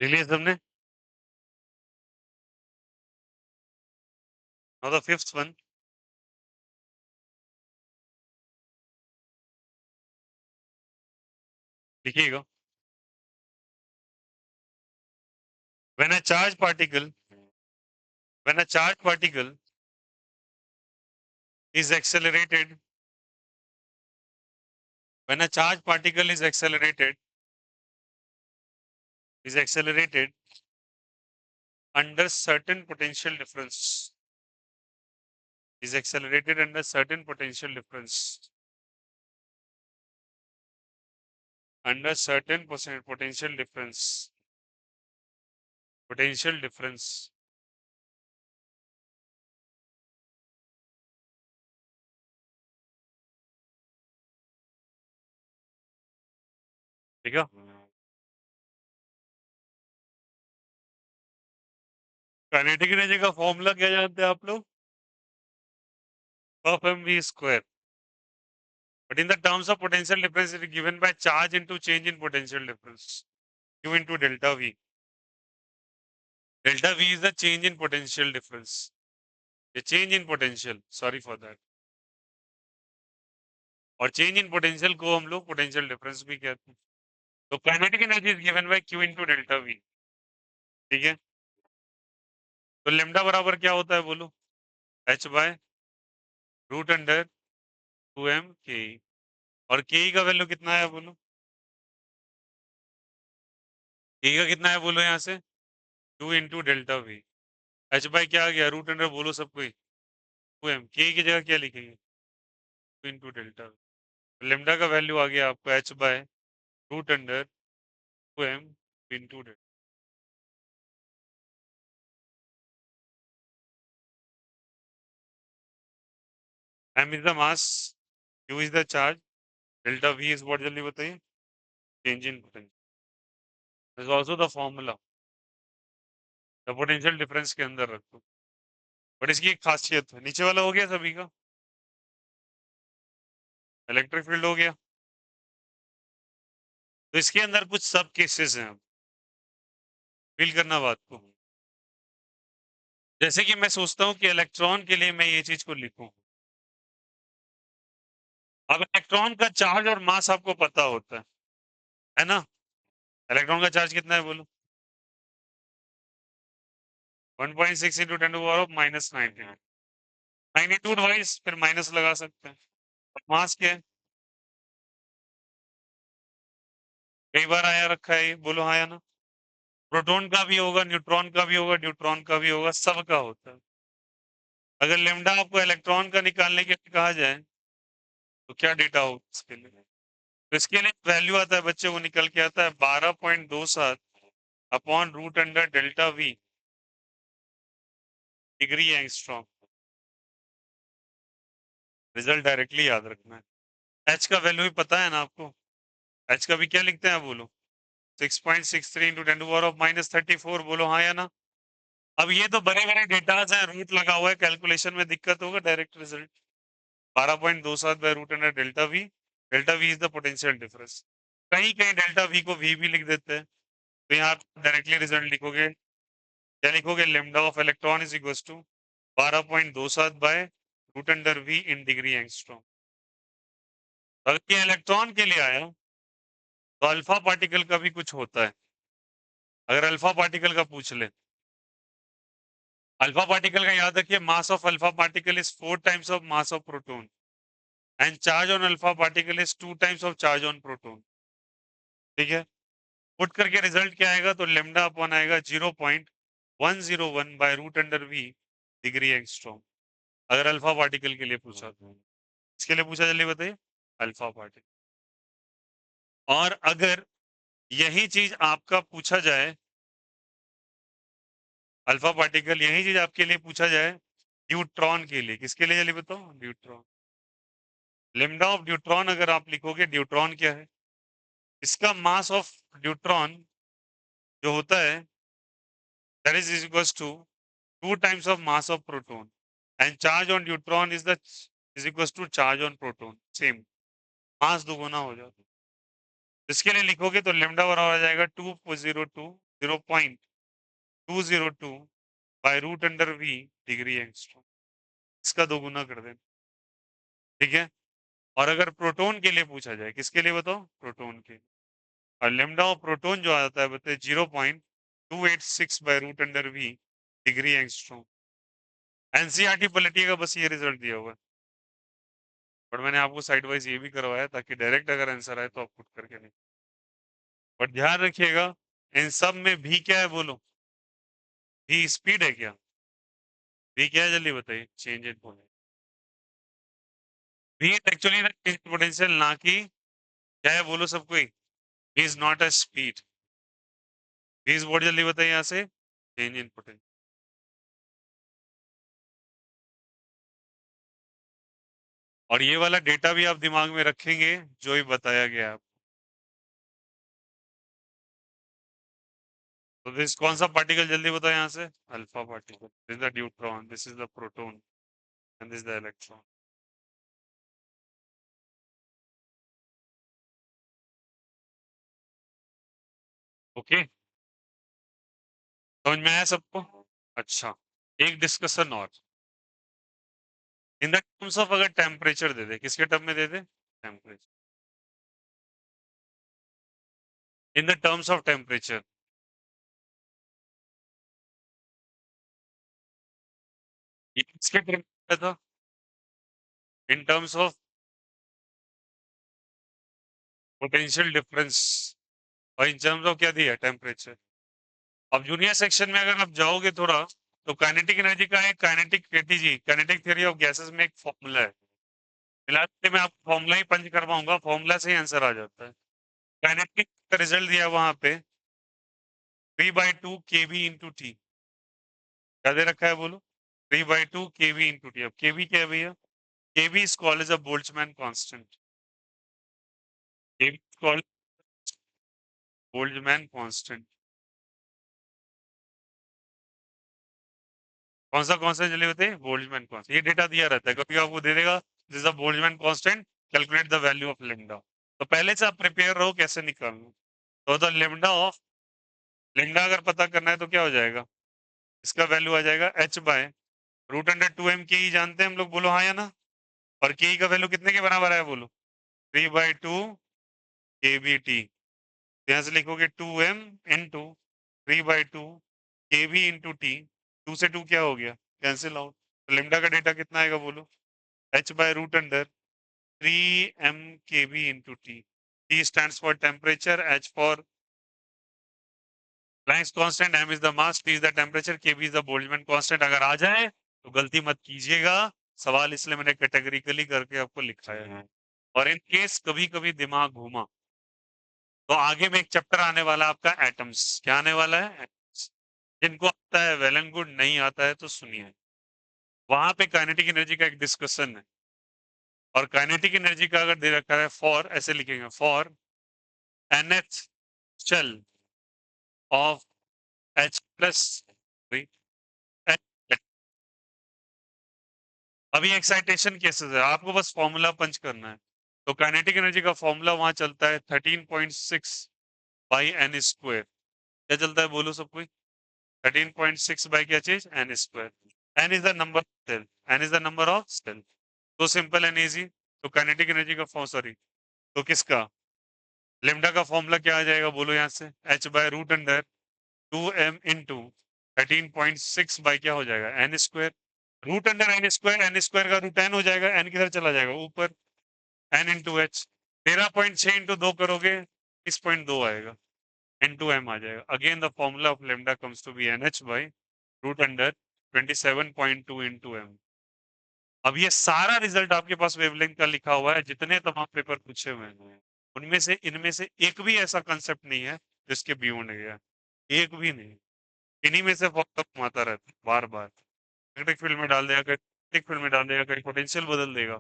लिख लिया सबने? नाउ द फिफ्थ वन, लिखिएगा। When a charged particle, when a charged particle is accelerated, when a charged particle is accelerated under certain potential difference, is accelerated under certain potential difference, under certain potential difference, potential difference, ठीक है? Kinetic energy का formula क्या जानते हैं आप लोग? Of mv square, but in the terms of potential difference it is given by charge into change in potential difference, q into delta v. Delta v is the change in potential difference, a change in potential, sorry for that. और change in potential को हम लोग potential difference भी कहते हैं। तो kinetic energy is given by q into delta v, ठीक है? तो लेमडा बराबर क्या होता है बोलो? h by root under 2m के, और के का वैल्यू कितना है बोलो? के का कितना है बोलो यहाँ से? 2 into delta V. h by क्या आ गया? रूट अंडर बोलो सबको ही 2m, के की जगह क्या लिखेंगे? 2 इंटू डेल्टा वी। लेमडा का वैल्यू आ गया आपको h by root under 2m into delta. m is the mass, q is the charge, delta v is what, जल्दी बताइए? Change in potential. Is also the formula, the potential difference के अंदर रखो। But इसकी एक खासियत है, नीचे वाला हो गया सभी का, इलेक्ट्रिक फील्ड हो गया। तो इसके अंदर कुछ सब केसेस हैं, फील करना बात को। जैसे कि मैं सोचता हूं कि इलेक्ट्रॉन के लिए मैं ये चीज को लिखूं। अब इलेक्ट्रॉन का चार्ज और मास आपको पता होता है ना? इलेक्ट्रॉन का चार्ज कितना है बोलो? 1.6 into 10 to power of minus 19, magnitude wise फिर माइनस लगा सकते हैं। मास क्या है? कई बार आया रखा है ये, बोलो हाँ या ना? प्रोटॉन का भी होगा, न्यूट्रॉन का भी होगा, न्यूट्रॉन का भी होगा, सबका होता है। अगर लेमडा आपको इलेक्ट्रॉन का निकालने के लिए कहा जाए तो क्या डेटा हो इसके लिए? तो इसके लिए वैल्यू आता है बच्चे, वो निकल के आता है 12.27 upon root under delta V degree angstrom. Result directly याद रखना है। एच का वैल्यू भी पता है ना आपको? एच का भी क्या लिखते हैं बोलो? 6.63 into 10 to power of minus 34, बोलो हाँ या ना? अब ये तो बड़े बड़े डेटाज हैं, रूट लगा हुआ है, कैलकुलेशन में दिक्कत होगा, direct result 12.27 by root under delta V. Delta V is the potential difference. कहीं कहीं डेल्टा वी को वी भी लिख देते हैं, तो यहाँ डायरेक्टली रिजल्ट लिखोगे, क्या लिखोगे? Lambda of electron is equal to 12.27 by root under V in degree angstrom. अगर ये इलेक्ट्रॉन के लिए आया तो अल्फा पार्टिकल का भी कुछ होता है। अगर अल्फा पार्टिकल का पूछ ले, अल्फा पार्टिकल का याद रखिए, mass of alpha particle is 4 times of mass of proton and charge on alpha particle is 2 times of charge on proton, ठीक है? पुट करके रिजल्ट क्या आएगा? तो लेमडा अपॉन आएगा 0.101 by root under V degree angstrom, अगर alpha particle के लिए पूछा तो। इसके लिए पूछा, जल्दी बताइए? Alpha particle. और अगर यही चीज आपका पूछा जाए, अल्फा पार्टिकल, यही चीज आपके लिए पूछा जाए न्यूट्रॉन के लिए, किसके लिए जल्दी बताओ? न्यूट्रॉन। लेमडा ऑफ न्यूट्रॉन अगर आप लिखोगे, न्यूट्रॉन क्या है? इसका मास ऑफ न्यूट्रॉन जो होता है that is equals to 2 times of mass of proton and charge on neutron is equals to charge on proton, same, mass दुगुना हो जाता है। इसके लिए लिखोगे तो लेमडा बराबर आ जाएगा 2.02 0.202 by root under v degree angstrom, इसका 2 गुना कर दें, ठीक है। और अगर प्रोटॉन के लिए पूछा जाए, किसके लिए बताओ, प्रोटॉन के, और लेमडा ऑफ प्रोटॉन जो आता है बताइए 0.286 by root under v degree angstrom. NCERT पलटिएगा, बस ये रिजल्ट दिया हुआ है, बट मैंने आपको साइड वाइज ये भी करवाया ताकि डायरेक्ट अगर आंसर आए तो आप पुट करके नहीं। बट ध्यान रखिएगा इन सब में भी क्या है बोलो, भी स्पीड है क्या, भी क्या है जल्दी बताइए, चेंज इन भी एक्चुअली ना चेंज पोटेंशियल, ना कि क्या है बोलो सब कोई, is not a speed, is word जल्दी बताइए यहाँ से, चेंज इन पोटेंशियल। और ये वाला डेटा भी आप दिमाग में रखेंगे जो भी बताया गया है। तो दिस कौन सा पार्टिकल जल्दी बताओ यहाँ से, alpha particle, this is the neutron, this is the proton and this the electron. Okay, समझ में आया सबको? अच्छा, एक डिस्कशन और, इन द टर्म्स ऑफ अगर टेम्परेचर दे दे, किसके टर्म में दे दे, temperature, in the terms of temperature, ये किसके टर्म में था, in terms of potential difference, और इन टर्म्स ऑफ क्या दिया, टेम्परेचर। अब जूनियर सेक्शन में अगर आप जाओगे थोड़ा, तो काइनेटिक एनर्जी का एक kinetic KTG, kinetic theory of gases में एक फॉर्मूला है, मिलाते मैं आपको फॉर्मूला ही पंच करवाऊंगा, फॉर्मूला से ही आंसर आ जाता है। काइनेटिक का रिजल्ट दिया वहां पे 3/2 kV × T, क्या दे रखा है बोलो, 3/2 kV × T। अब kV क्या है भैया, kV is called as a Boltzmann constant, kV is called Boltzmann constant। कौन सा चलिए बताइए, बोल्ट्जमैन कांस्टेंट, ये डेटा दिया रहता है, कभी आपको दे देगा this is the Boltzmann constant, calculate the value of lambda. तो पहले से आप प्रिपेयर रहो कैसे निकालना। तो द लेमडा ऑफ, लेमडा अगर पता करना है तो क्या हो जाएगा, इसका वैल्यू आ जाएगा h by root under 2m के ही जानते हैं हम लोग, बोलो हाँ या ना। और के का वैल्यू कितने के बराबर है बोलो, 3/2 kVt। यहाँ से लिखोगे 2m इंटू 3/2 kV × T, 2 से 2 क्या हो गया, कैंसिल आउट। तो लेमडा का डेटा कितना आएगा बोलो, h by root under 3 m kV × T। T stands for temperature, H for Planck's constant, m is the mass, T is the temperature, kV is the Boltzmann constant। अगर आ जाए तो गलती मत कीजिएगा, सवाल इसलिए मैंने कैटेगरिकली करके आपको लिखाया है। और इन केस कभी कभी दिमाग घूमा तो आगे में एक चैप्टर आने वाला है आपका एटम्स, क्या आने वाला है, atoms। जिनको आता है वेल एंड गुड, नहीं आता है तो सुनिए, वहां पे काइनेटिक एनर्जी का एक डिस्कशन है। और काइनेटिक एनर्जी का अगर दे रखा है फॉर, ऐसे लिखेंगे for nth shell of H plus, अभी एक्साइटेशन केसेस है, आपको बस फॉर्मूला पंच करना है। तो काइनेटिक एनर्जी का फॉर्मूला वहां चलता है 13.6 बाई एन स्क्वायर, क्या चलता है बोलो सब कोई, 13.6 बाई क्या चीज, N square. N is the number of cell, N is the number of cell, तो सिंपल एंड इजी। तो काइनेटिक एनर्जी का फॉर्म, सॉरी, तो किसका, लेमडा का फॉर्मूला क्या आ जाएगा बोलो यहाँ से, h by root under 2m into 13.6 by क्या हो जाएगा, N square. Root under N square का रूट एन हो जाएगा, एन किधर चला जाएगा ऊपर, एन इंटू एच। 13.6 इंटू 2 करोगे 30.2 आएगा, इंटू एम आ जाएगा। Again the formula of lambda comes to be N H by root under 27.2 into M. अब ये सारा रिजल्ट आपके पास वेवलेंथ का लिखा हुआ है, जितने तमाम पेपर पूछे हुए हैं उनमें से इनमें से एक भी ऐसा कंसेप्ट नहीं है जिसके बियॉन्ड गया, एक भी नहीं। इन्हीं में से फॉर्मूला घुमाता रहता है बार बार, मैग्नेटिक फील्ड में डाल देगा, कहीं मैग्नेटिक फील्ड में डाल देगा, कहीं पोटेंशियल बदल देगा,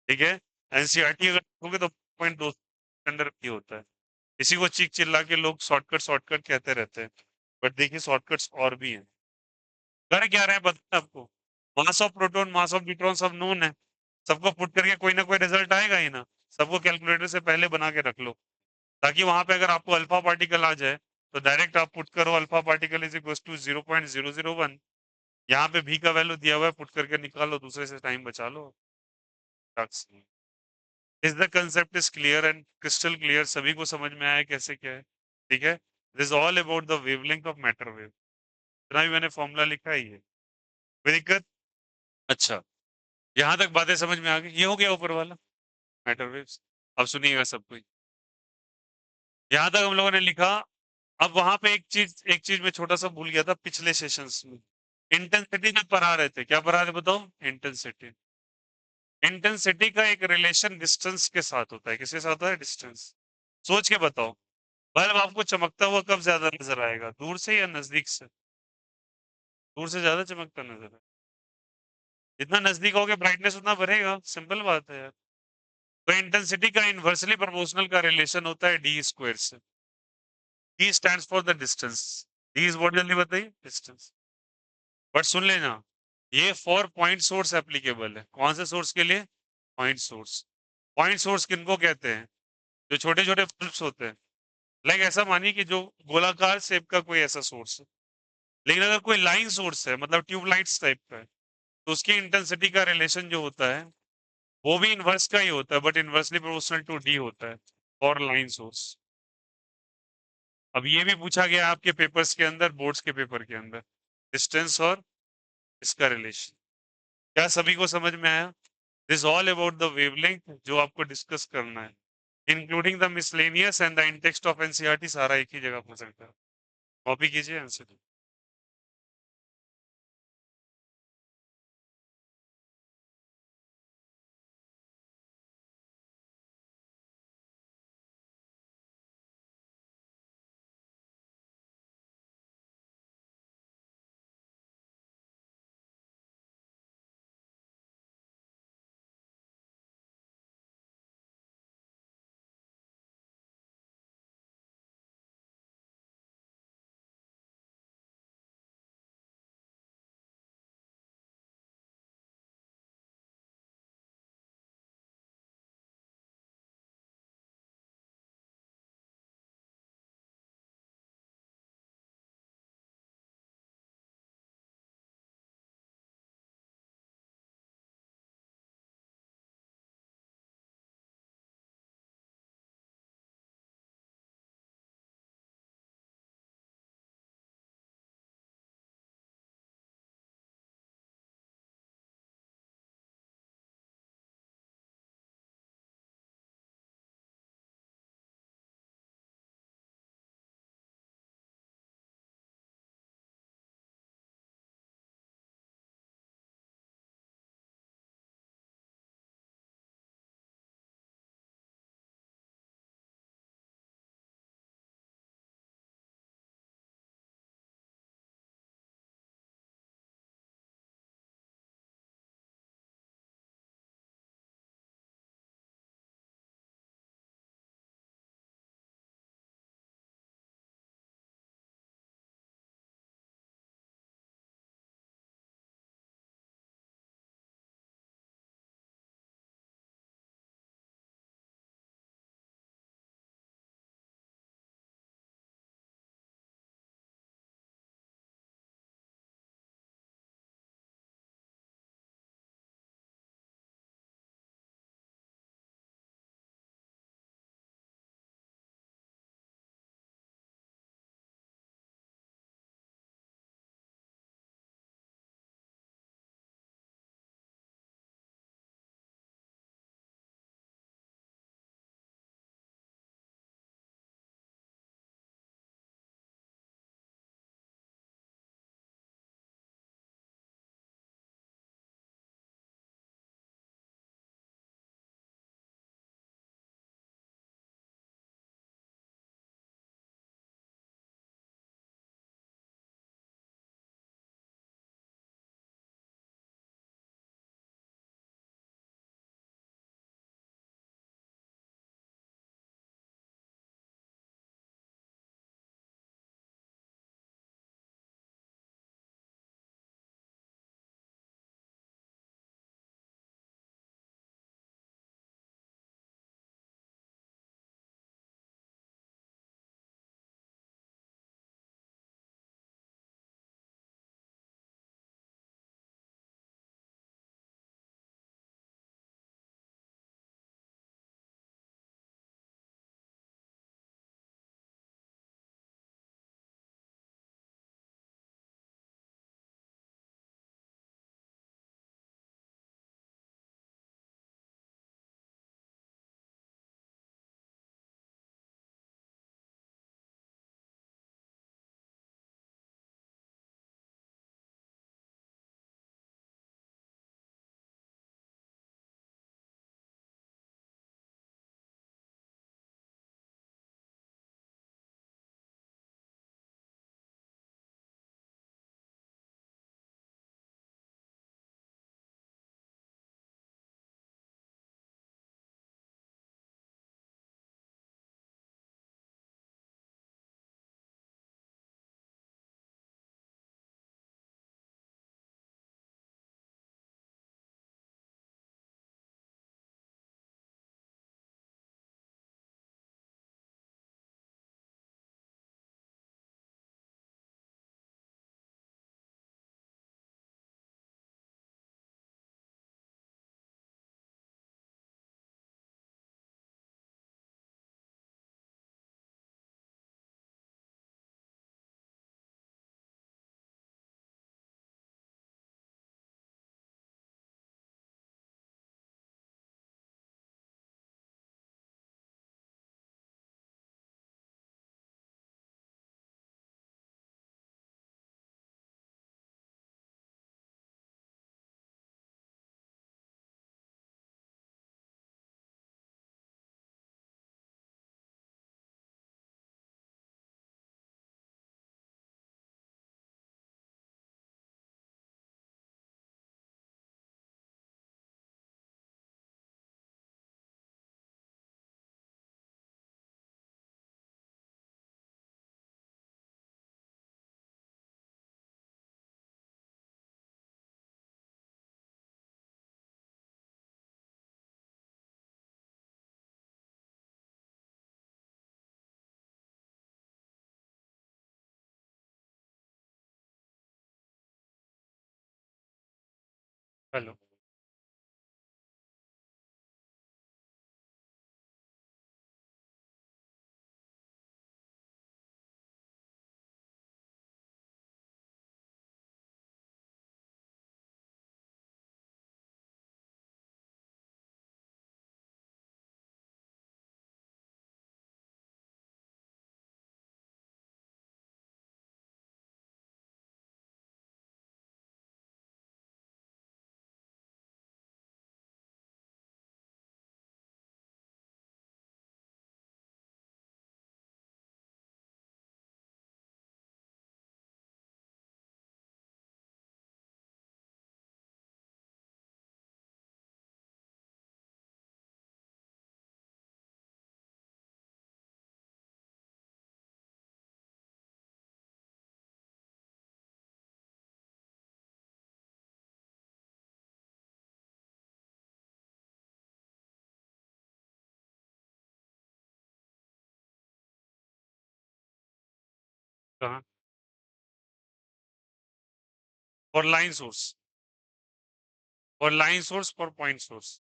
ठीक है। एनसीईआरटी अगर देखोगे तो 0.2 अंडर की होता है। इसी को चीख चिल्ला के लोग शॉर्टकट कहते रहते हैं, बट देखिए शॉर्टकट्स और भी हैं। कर क्या रहे हैं पता है आपको, मास of proton mass of neutron सब नोन है, सबको पुट करके कोई ना कोई रिजल्ट आएगा ही ना, सबको कैलकुलेटर से पहले बना के रख लो, ताकि वहां पे अगर आपको अल्फा पार्टिकल आ जाए तो डायरेक्ट आप पुट करो alpha particle is equal to 0.001, यहाँ पे भी का वैल्यू दिया हुआ है, पुट करके निकालो, दूसरे से टाइम बचा लो। Is the concept is clear and crystal clear, सभी को समझ में आया कैसे क्या है? ठीक है, this is all about the wavelength of matter wave. इतना भी मैंने फॉर्मूला लिखा ही है, कोई दिक्कत? अच्छा, यहाँ तक बातें समझ में आ गई, ये हो गया ऊपर वाला मैटर वेव्स। अब सुनिएगा सब कोई, यहाँ तक हम लोगों ने लिखा। अब वहां पे एक चीज में छोटा सा भूल गया था पिछले सेशंस में, इंटेंसिटी जब पढ़ा रहे थे, क्या पढ़ा रहे बताओ? इंटेंसिटी। इंटेंसिटी का एक रिलेशन डिस्टेंस के साथ होता है, किसके साथ होता है? डिस्टेंस। सोच के बताओ, बल्ब आपको चमकता हुआ कब ज्यादा नजर आएगा, दूर से या नजदीक से? दूर से ज्यादा चमकता नजर है, जितना नजदीक होगे ब्राइटनेस उतना बढ़ेगा, सिंपल बात है यार। तो इंटेंसिटी का इनवर्सली प्रोपोर्शनल का रिलेशन होता है डी स्क्वायर से। D stands for the distance, D is what, जल्दी बताइए? डिस्टेंस। बट सुन लेना, ये फॉर पॉइंट सोर्स एप्लीकेबल है। कौन से सोर्स के लिए? Point source. पॉइंट सोर्स किनको कहते हैं? जो छोटे छोटे बल्ब्स होते हैं। लाइक ऐसा मानिए कि जो गोलाकार शेप का कोई ऐसा सोर्स है, लेकिन अगर कोई लाइन सोर्स है, मतलब ट्यूबलाइट्स टाइप का है, तो उसकी इंटेंसिटी का रिलेशन जो होता है वो भी इनवर्स का ही होता है, but inversely proportional to D होता है फॉर लाइन सोर्स। अब ये भी पूछा गया आपके पेपर्स के अंदर, बोर्ड्स के पेपर के अंदर, डिस्टेंस और इसका रिलेशन। क्या सभी को समझ में आया? This all about the wavelength जो आपको डिस्कस करना है, including the miscellaneous and the in text of NCERT, सारा एक ही जगह पड़ सकता है। कॉपी कीजिए आंसर। हेलो। कहाँ? और लाइन सोर्स, और लाइन सोर्स और पॉइंट सोर्स।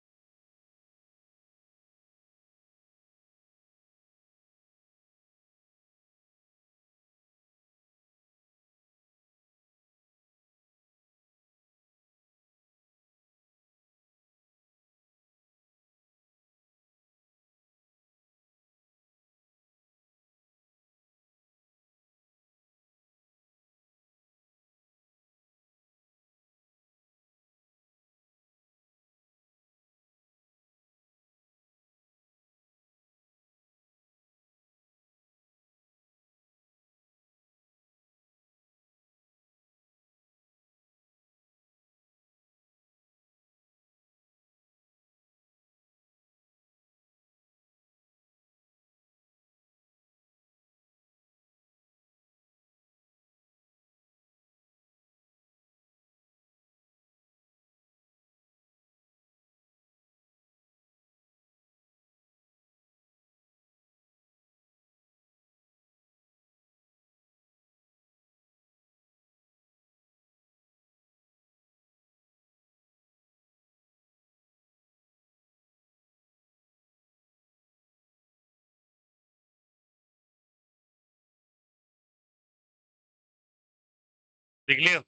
देख लिया?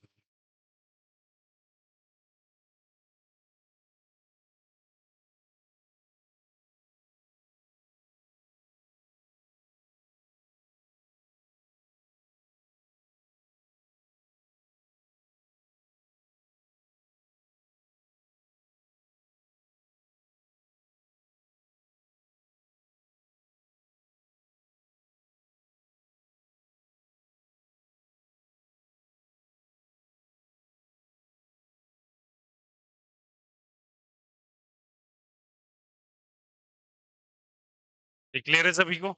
क्लियर है सभी को?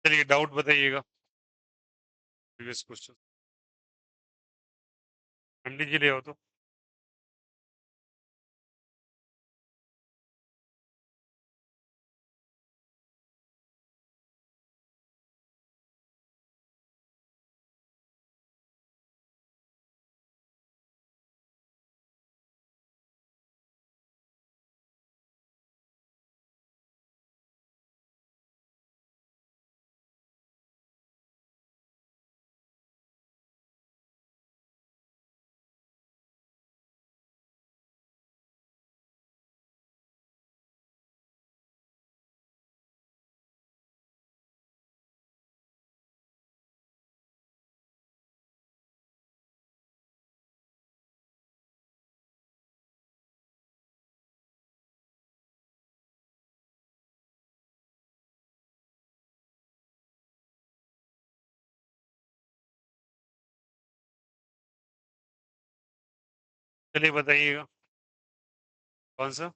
चलिए डाउट बताइएगा प्रीवियस क्वेश्चन। पंडित जी ले आओ तो। चलिए बताइएगा कौन सा।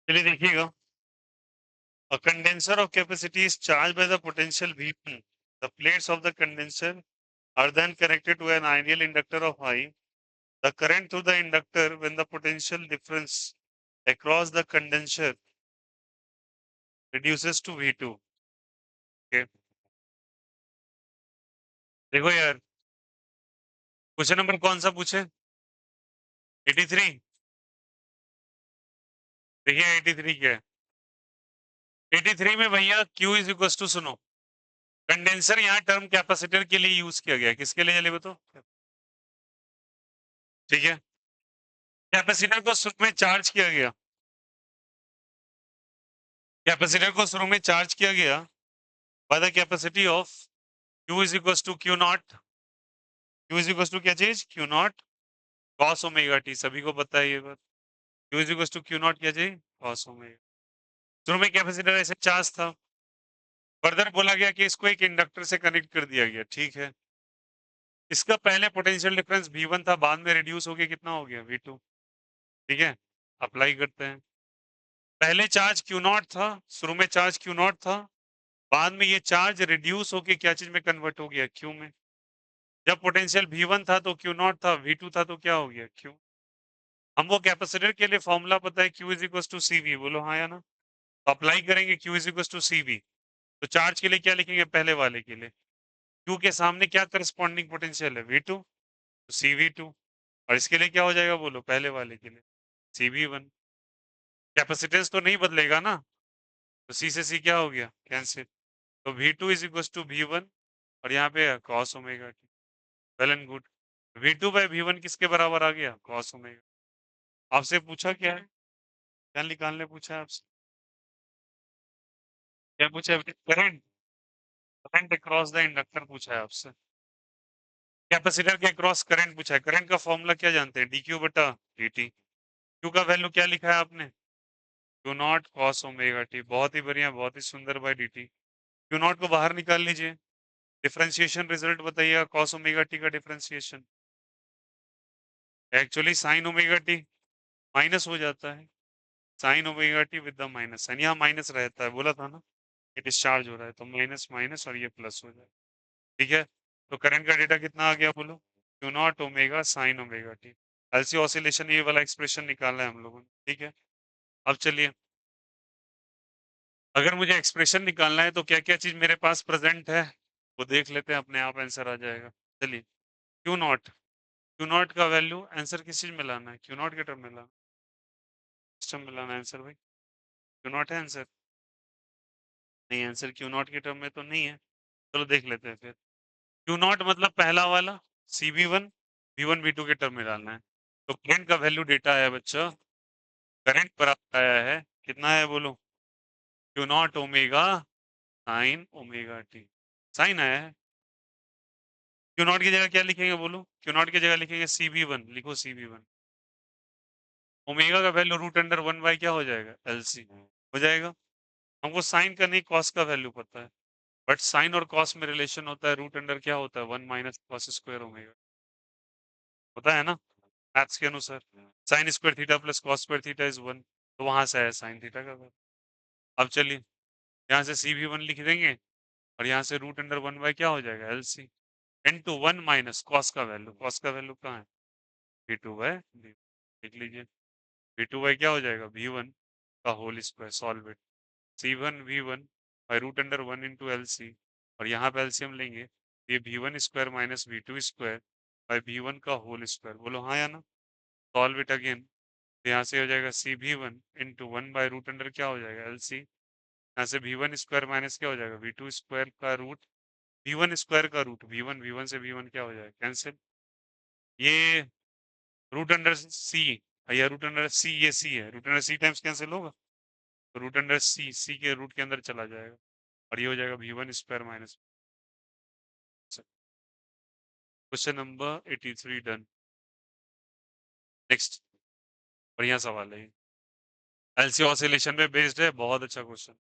चलिए देखिएगा, a condenser of capacity is charged by the potential V1. The plates of the condenser are then connected to an ideal inductor of I. The current through the inductor when the potential difference across the condenser reduces to V2. Okay. देखो यार, question number कौन सा पूछे? 83। देखिए 83 क्या है? 83 में भैया Q इज इक्वल टू, सुनो, कंडेंसर यहाँ टर्म कैपेसिटर के लिए यूज किया गया, किसके लिए चले बताओ? ठीक है, कैपेसिटर को शुरू में चार्ज किया गया, कैपेसिटर को शुरू में चार्ज किया गया by the capacity of Q is equal to Q nought. Q is equal to क्या चीज? Q nought cos omega T, सभी को पता है ये बात। Q is equal to Q nought क्या चीज? Cos omega. शुरू में कैपेसिटर ऐसे चार्ज था, फर्दर बोला गया कि इसको एक इंडक्टर से कनेक्ट कर दिया गया, ठीक है। इसका पहले पोटेंशियल डिफरेंस V1 था, बाद में रिड्यूस हो गया, कितना हो गया? V2। ठीक है, अप्लाई करते हैं। पहले चार्ज Q नॉट था, शुरू में चार्ज Q नॉट था, बाद में ये चार्ज रिड्यूस होके क्या चीज में कन्वर्ट हो गया? Q में। जब पोटेंशियल V1 था तो Q नॉट था, V2 था तो क्या हो गया? Q। हमको कैपेसिटर के लिए फॉर्मूला पता है, Q is equal to CV, बोलो हाँ या ना? तो अप्लाई करेंगे Q is equal to CV। तो चार्ज के लिए क्या लिखेंगे? पहले वाले के लिए Q के सामने क्या करस्पॉन्डिंग पोटेंशियल है? V2, तो CV2। और इसके लिए क्या हो जाएगा बोलो? पहले वाले के लिए CV1। कैपेसिटेंस तो नहीं बदलेगा ना, तो C से C क्या हो गया? कैंसिल। तो V2 is equal to V1 और यहाँ पे cos omega T. Well and good. V2 by V1 किसके बराबर आ गया? cos omega. आपसे पूछा क्या है? क्या निकालने पूछा है आपसे? क्या पूछा है? Current, current across the inductor पूछा है आपसे। कैपेसिटर के अक्रॉस करंट पूछा है। करंट का फॉर्मूला क्या जानते हैं? dq बटा dt। q का वैल्यू क्या लिखा है आपने? q not cos omega T. बहुत ही बढ़िया, बहुत ही सुंदर बाय dt। q नॉट को बाहर निकाल लीजिए, डिफरेंशिएशन रिजल्ट बताइएगा cos ओमेगा टी का differentiation. Actually sine omega T minus हो जाता है, sine omega T with the minus sine, यहाँ माइनस रहता है, बोला था ना, ये डिस्चार्ज हो रहा है तो माइनस माइनस और ये प्लस हो जाए। ठीक है, तो करंट का डेटा कितना आ गया बोलो? Q nought omega sine omega T. LC oscillation ये वाला एक्सप्रेशन निकालना है हम लोगों ने, ठीक है। अब चलिए, अगर मुझे एक्सप्रेशन निकालना है तो क्या क्या चीज मेरे पास प्रेजेंट है वो देख लेते हैं, अपने आप आंसर आ जाएगा। चलिए, क्यू नॉट, क्यू नॉट का वैल्यू आंसर किस चीज में लाना है? क्यू नॉट के टर्म में लाना, सिस्टम में लाना आंसर भाई। क्यू नॉट है आंसर? नहीं, आंसर क्यू नॉट के टर्म में तो नहीं है। चलो देख लेते हैं फिर। क्यू नॉट मतलब पहला वाला CV1 V1 V2 के टर्म में डालना है। तो करंट का वैल्यू डेटा है बच्चा, करंट पर आया है, कितना है बोलो? Q nought omega sine omega T, sine आया है। क्यू नॉट की जगह क्या लिखेंगे बोलो? क्यू नॉट की जगह लिखेंगे CV1, लिखो CV1। ओमेगा का value root under one by क्या हो जाएगा? LC हो जाएगा। हमको साइन का नहीं कॉस का वैल्यू पता है, बट साइन और कॉस में रिलेशन होता है, रूट अंडर क्या होता है? 1 माइनस कॉस स्क्वायर ओमेगा, होता है ना मैथ्स के अनुसार। Sine square theta plus cos square theta is 1, तो वहां से आया साइन थीटा का वैल्यू। अब चलिए, यहाँ से CV1 लिख देंगे और यहाँ से रूट अंडर वन बाई क्या हो जाएगा? LC इंटू 1 माइनस कॉस का वैल्यू, कॉस का वैल्यू कहाँ है? V2 बाय लिख लीजिए। V2 बाय क्या हो जाएगा? V1 का whole square, solve it. C1 V1 by root under 1 into LC, और यहाँ पे एलसीएम लेंगे, ये V1 square minus V2 square by V1 का होल स्क्वायर, बोलो हाँ या ना? सॉल्व इट अगेन, तो यहाँ से हो जाएगा CV1 into 1 bye root under क्या हो जाएगा? LC। यहाँ से V1 स्क्वायर माइनस क्या हो जाएगा? V2 स्क्वायर का रूट, V1 स्क्वायर का रूट, V1 V1 से V1 क्या हो जाएगा? कैंसिल। ये रूट अंडर सी, या रूट अंडर सी, ये सी है, रूट अंडर सी टाइम्स कैंसिल होगा, तो रूट अंडर सी, सी के रूट के अंदर चला जाएगा और ये हो जाएगा V1 square minus. Question number 83 done. Next, बढ़िया सवाल है, एलसी ऑसिलेशन पे बेस्ड है, बहुत अच्छा क्वेश्चन।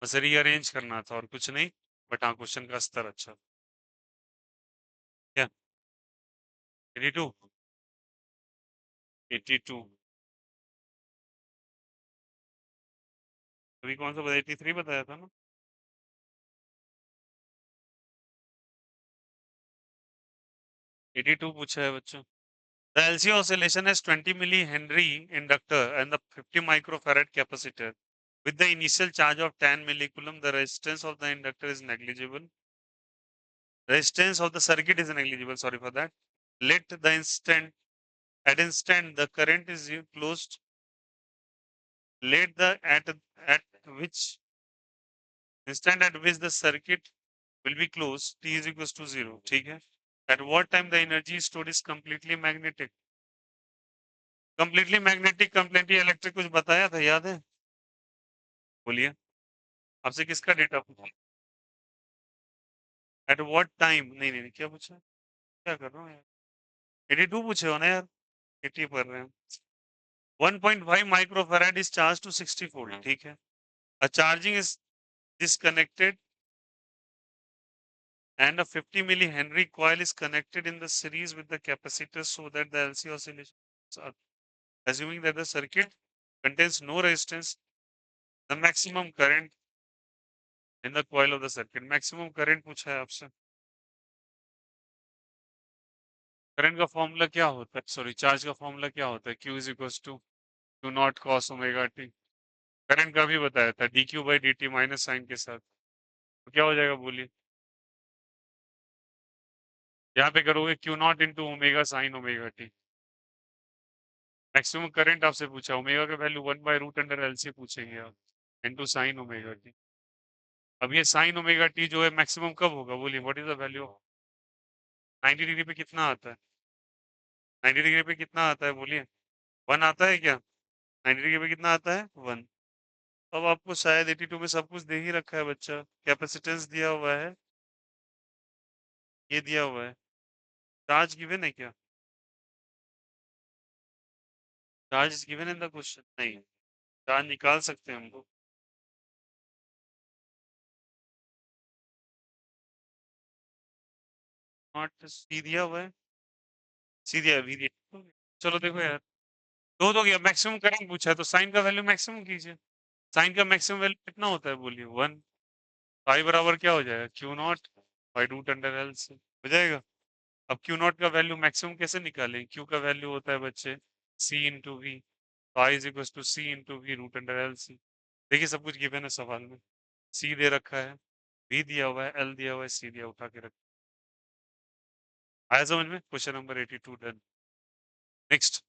बस रीअरेंज करना था और कुछ नहीं, बट हाँ क्वेश्चन का स्तर अच्छा। क्या 82, 82 अभी कौन सा बताया, 83 बताया था ना। 82 पूछा है बच्चों। The LC oscillation has 20 millihenry inductor and the 50 microfarad capacitor. With the initial charge of 10 millicoulomb, the resistance of the inductor is negligible. Resistance of the circuit is negligible. Sorry for that. Let the instant at instant the current is closed. Let the at which instant at which the circuit will be closed, t is equals to 0. ठीक है. At what time the energy stored is completely magnetic. Completely magnetic, completely electric कुछ बताया था, याद है? बोलिए. आपसे किसका डेटा पूछा? एट व्हाट टाइम, नहीं नहीं क्या पूछा, क्या कर रहा हूँ यार, 82 पूछे हो ना यार, 80 पढ़ रहे हैं. 1.5 microfarad is charge to 60 volt, ठीक है. A charging is disconnected and a 50 millihenry coil is connected in the series with the capacitor so that the LC oscillations are, assuming that the circuit contains no resistance, the maximum current in the coil of the circuit. maximum current पूछा है आपसे. Current का formula क्या होता है, sorry charge का formula क्या होता है, Q is equal to Q nought cos omega T. Current का भी बताया था, D Q by D T minus sine के साथ. तो क्या हो जाएगा बोलिए. यहाँ पे करोगे Q not into omega sine omega T. Maximum current आपसे पूछा, ओमेगा का वैल्यू 1/√अंडर LC पूछेंगे आप, इंटू साइन ओमेगा टी. अब ये साइन ओमेगा टी जो है मैक्सिमम कब होगा बोलिए, what is the value. 90 degree पे कितना आता है, 90 डिग्री पे कितना आता है बोलिए, 1 आता है क्या, 90 डिग्री पे कितना आता है 1. अब आपको शायद 82 में सब कुछ दे ही रखा है बच्चा, कैपेसिटेंस दिया हुआ है, ये दिया हुआ है, चार्ज गिवन है क्या, charge is given in the question, नहीं. चार्ज निकाल सकते हैं हम लोग. नॉट सी दिया हुआ है, सी दिया है, वी दिया. चलो देखो यार, दो तो गया, मैक्सिमम करंट पूछा है तो साइन का वैल्यू मैक्सिमम कीजिए. साइन का मैक्सिमम वैल्यू कितना होता है बोलिए, 1. पाई बराबर क्या हो जाएगा, q naught by root under L से हो जाएगा. अब क्यू नॉट का वैल्यू मैक्सिमम कैसे निकालें, क्यू का वैल्यू होता है बच्चे c into v, I is equal to c into v root under L C. देखिए सब कुछ गिवन है सवाल में, सी दे रखा है, वी दिया हुआ है, एल दिया हुआ है, सी दिया उठा के रखा. आया समझ में, क्वेश्चन नंबर 82 डन. नेक्स्ट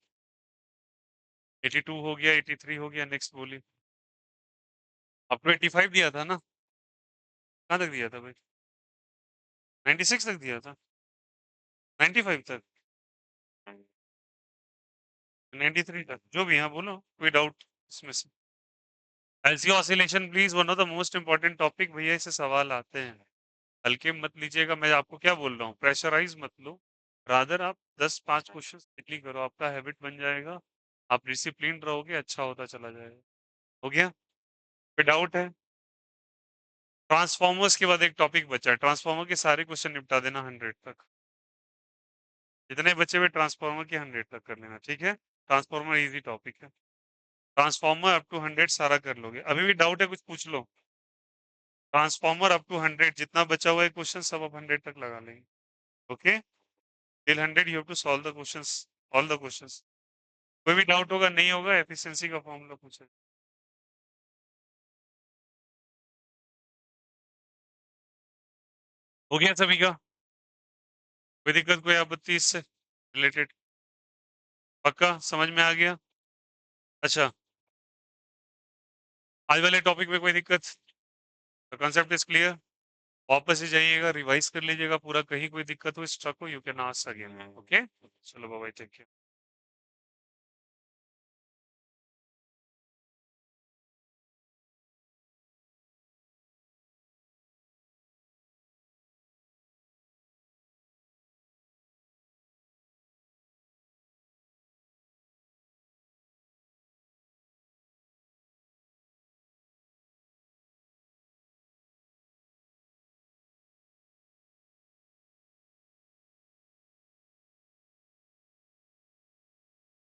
82 हो गया, 83 हो गया, नेक्स्ट बोलिए. आपको 85 दिया था ना, कहाँ तक दिया था भाई, 96 तक दिया था, 95 तक, 93 तक, जो भी, हाँ बोलो कोई डाउट इसमें से. LC oscillation please one of the most important topic भैया, इससे सवाल आते हैं, हल्के मत लीजिएगा. मैं आपको क्या बोल रहा हूँ, प्रेशराइज मत लो, रादर आप 10-5 क्वेश्चन डेली करो, आपका हैबिट बन जाएगा, आप डिसिप्लिन रहोगे, अच्छा होता चला जाएगा. हो गया, कोई डाउट है. ट्रांसफॉर्मर्स के बाद एक टॉपिक बचा है, ट्रांसफॉर्मर के सारे क्वेश्चन निपटा देना 100 तक, जितने बच्चे हुए ट्रांसफॉर्मर के 100 तक कर लेना, ठीक है. ट्रांसफॉर्मर इजी टॉपिक है, ट्रांसफॉर्मर अप टू 100 सारा कर लोगे. अभी भी डाउट है कुछ पूछ लो. ट्रांसफॉर्मर अप टू 100 जितना बचा हुआ है क्वेश्चन सब आप 100 तक लगा लेंगे. Okay, till 100 you have to solve the questions, all the questions. कोई भी डाउट होगा, नहीं होगा, एफिशिएंसी का फॉर्मूला पूछे. हो गया सभी का, कोई दिक्कत कोई आपत्ति इससे रिलेटेड, पक्का समझ में आ गया. अच्छा, आज वाले टॉपिक में कोई दिक्कत, द कांसेप्ट इज क्लियर. वापस से जाइएगा, रिवाइज कर लीजिएगा पूरा, कहीं कोई दिक्कत हो स्ट्रक हो, you can ask again. Okay, चलो बाय बाय, टेक केयर.